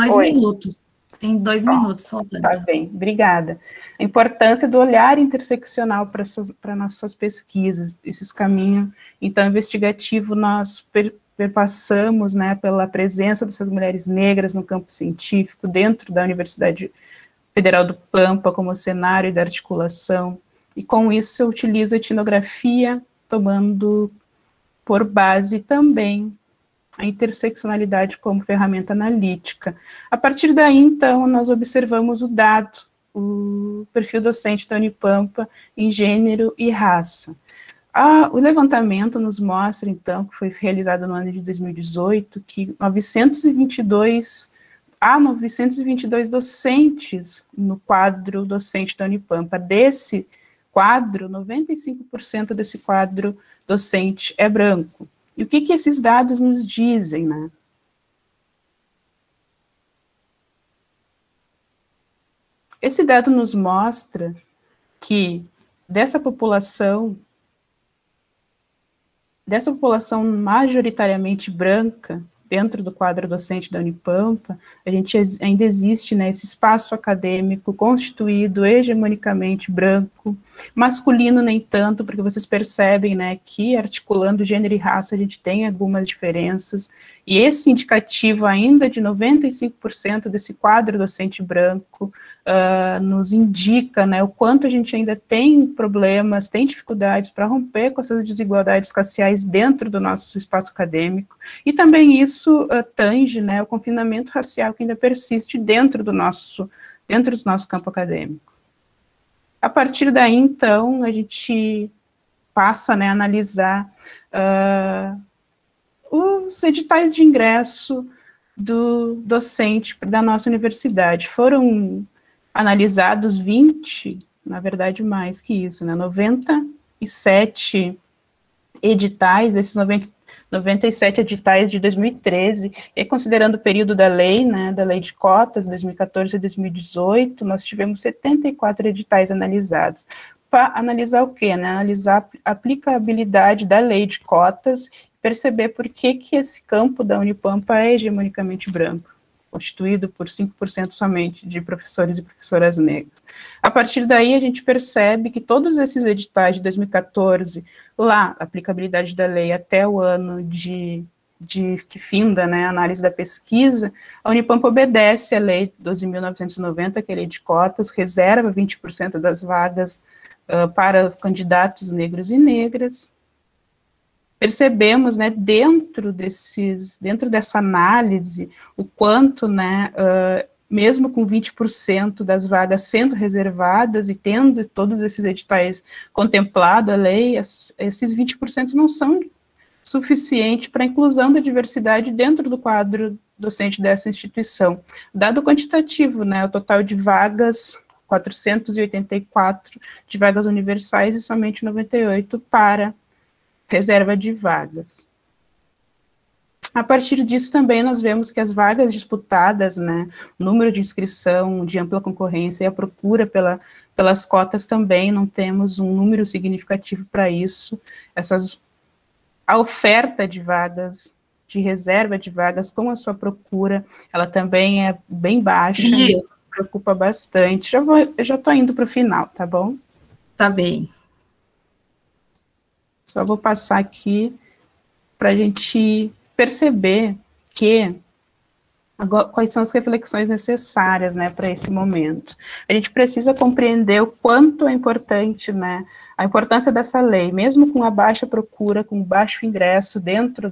Tem 2 minutos faltando. Tá bem, obrigada. A importância do olhar interseccional para nossas pesquisas, esses caminhos, então, investigativo, nós perpassamos, né, pela presença dessas mulheres negras no campo científico, dentro da Universidade Federal do Pampa, como cenário da articulação, e com isso eu utilizo a etnografia, tomando por base também a interseccionalidade como ferramenta analítica. A partir daí, então, nós observamos o dado, o perfil docente da Unipampa em gênero e raça. O levantamento nos mostra, então, que foi realizado no ano de 2018, que 922 docentes no quadro docente da Unipampa. Desse quadro, 95% desse quadro docente é branco. E o que esses dados nos dizem, né? Esse dado nos mostra que dessa população majoritariamente branca, dentro do quadro docente da Unipampa, a gente ainda existe, né, esse espaço acadêmico constituído hegemonicamente branco, masculino nem tanto, porque vocês percebem, né, que articulando gênero e raça a gente tem algumas diferenças, e esse indicativo ainda de 95% desse quadro docente branco nos indica, né, o quanto a gente ainda tem problemas, tem dificuldades para romper com essas desigualdades raciais dentro do nosso espaço acadêmico, e também isso tange, né, o confinamento racial que ainda persiste dentro do nosso campo acadêmico. A partir daí, então, a gente passa, né, a analisar os editais de ingresso do docente da nossa universidade. Foram analisados 20, na verdade mais que isso, né, 97 editais, esses 97 editais de 2013, e considerando o período da lei, né, da lei de cotas, 2014 a 2018, nós tivemos 74 editais analisados. Para analisar o quê? Né? Analisar a aplicabilidade da lei de cotas, perceber por que esse campo da Unipampa é hegemonicamente branco, constituído por 5% somente de professores e professoras negras. A partir daí, a gente percebe que todos esses editais de 2014, lá, a aplicabilidade da lei até o ano de que finda, né, a análise da pesquisa, a Unipampa obedece à lei 12.990, que é a lei de cotas, reserva 20% das vagas para candidatos negros e negras. Percebemos, né, dentro dessa análise, o quanto, né, mesmo com 20% das vagas sendo reservadas e tendo todos esses editais contemplado a lei, esses 20% não são suficientes para a inclusão da diversidade dentro do quadro docente dessa instituição. Dado quantitativo, né, o total de vagas, 484 de vagas universais e somente 98 para reserva de vagas. A partir disso também nós vemos que as vagas disputadas, né, o número de inscrição de ampla concorrência e a procura pelas cotas também não temos um número significativo para isso. A oferta de vagas, de reserva de vagas com a sua procura, ela também é bem baixa, isso preocupa bastante. Eu já estou indo para o final, tá bom? Tá bem. Só vou passar aqui para a gente perceber quais são as reflexões necessárias, né, para esse momento. A gente precisa compreender o quanto é importante, né, a importância dessa lei, mesmo com a baixa procura, com o baixo ingresso dentro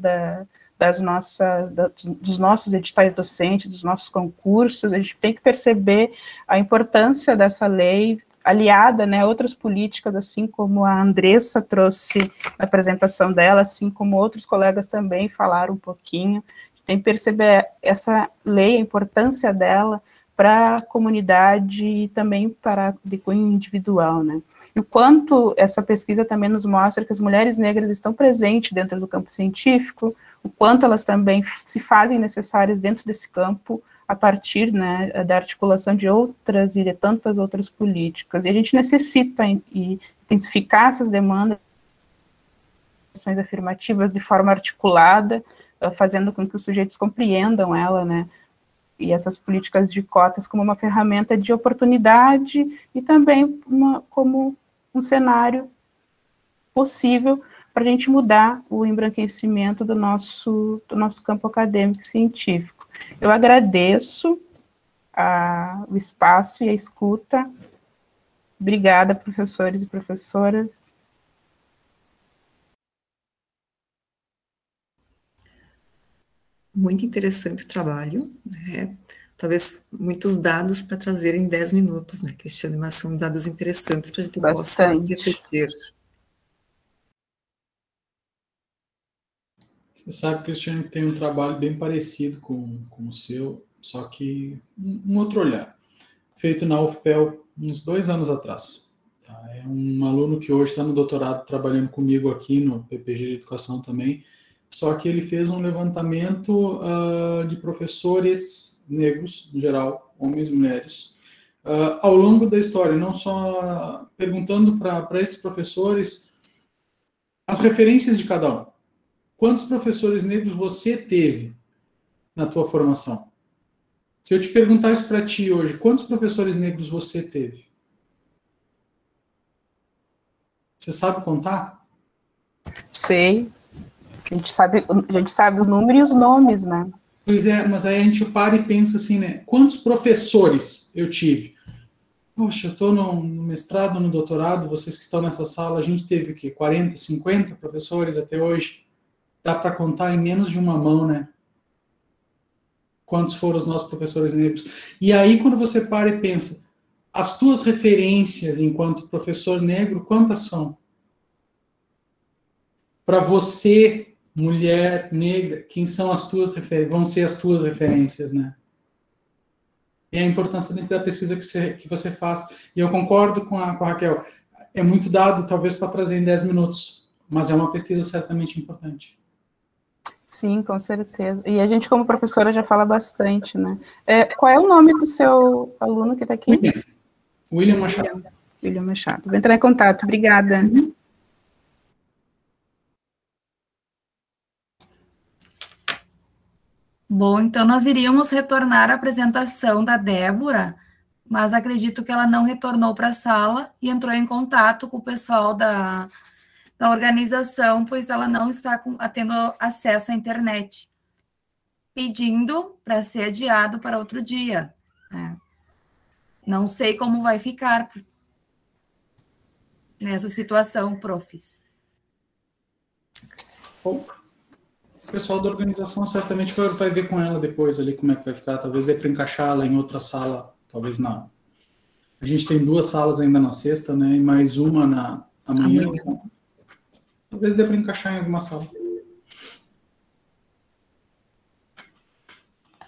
dos nossos editais docentes, dos nossos concursos, a gente tem que perceber a importância dessa lei, aliada, né, a outras políticas, assim como a Andressa trouxe na apresentação dela, assim como outros colegas também falaram um pouquinho. Tem que perceber essa lei, a importância dela para a comunidade e também para de cunho individual, né. E o quanto essa pesquisa também nos mostra que as mulheres negras estão presentes dentro do campo científico, o quanto elas também se fazem necessárias dentro desse campo, a partir, né, da articulação de outras e de tantas outras políticas. E a gente necessita intensificar essas demandas, ações afirmativas de forma articulada, fazendo com que os sujeitos compreendam ela, né, e essas políticas de cotas como uma ferramenta de oportunidade e também como um cenário possível para a gente mudar o embranquecimento do nosso campo acadêmico e científico. Eu agradeço o espaço e a escuta. Obrigada, professores e professoras. Muito interessante o trabalho, né? Talvez muitos dados para trazer em 10 minutos, né, Cristiane? Mas são dados interessantes para a gente possa refletir. Você sabe, Cristiane, que tem um trabalho bem parecido com o seu, só que um outro olhar, feito na UFPEL uns 2 anos atrás. Tá? É um aluno que hoje está no doutorado trabalhando comigo aqui no PPG de Educação também, só que ele fez um levantamento de professores negros, em geral, homens e mulheres, ao longo da história, não só perguntando para esses professores as referências de cada um. Quantos professores negros você teve na tua formação? Se eu te perguntar isso para ti hoje, quantos professores negros você teve? Você sabe contar? Sei. A gente sabe o número e os nomes, né? Pois é, mas aí a gente para e pensa assim, né? Quantos professores eu tive? Poxa, eu estou no mestrado, no doutorado, vocês que estão nessa sala, a gente teve o quê? 40, 50 professores até hoje? Dá para contar em menos de uma mão, né? Quantos foram os nossos professores negros? E aí, quando você para e pensa, as tuas referências enquanto professor negro, quantas são? Para você, mulher negra, quem são as tuas referências? Vão ser as tuas referências, né? E a importância dentro da pesquisa que você faz. E eu concordo com a Raquel. É muito dado, talvez, para trazer em 10 minutos, mas é uma pesquisa certamente importante. Sim, com certeza. E a gente, como professora, já fala bastante, né? Qual é o nome do seu aluno que está aqui? William Machado. William Machado. Vou entrar em contato. Obrigada. Bom, então nós iríamos retornar à apresentação da Débora, mas acredito que ela não retornou para a sala e entrou em contato com o pessoal da organização, pois ela não está tendo acesso à internet, pedindo para ser adiado para outro dia. Não sei como vai ficar nessa situação, profs. Bom, o pessoal da organização certamente vai ver com ela depois ali como é que vai ficar. Talvez dê para encaixá-la em outra sala, talvez não. A gente tem 2 salas ainda na sexta, né? E mais uma na amanhã. Talvez dê para encaixar em alguma sala.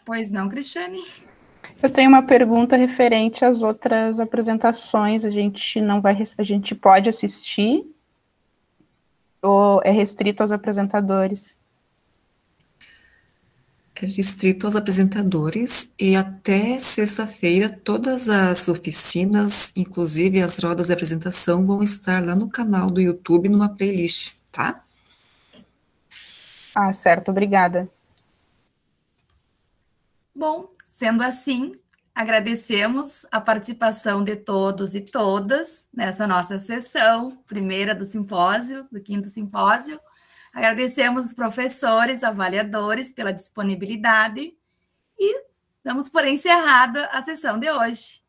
Pois não, Cristiane? Eu tenho uma pergunta referente às outras apresentações. A gente pode assistir ou é restrito aos apresentadores? É restrito aos apresentadores e até sexta-feira todas as oficinas, inclusive as rodas de apresentação, vão estar lá no canal do YouTube, numa playlist, tá? Ah, certo, obrigada. Bom, sendo assim, agradecemos a participação de todos e todas nessa nossa sessão, primeira do simpósio, do 5º simpósio. Agradecemos os professores, avaliadores pela disponibilidade e damos por encerrada a sessão de hoje.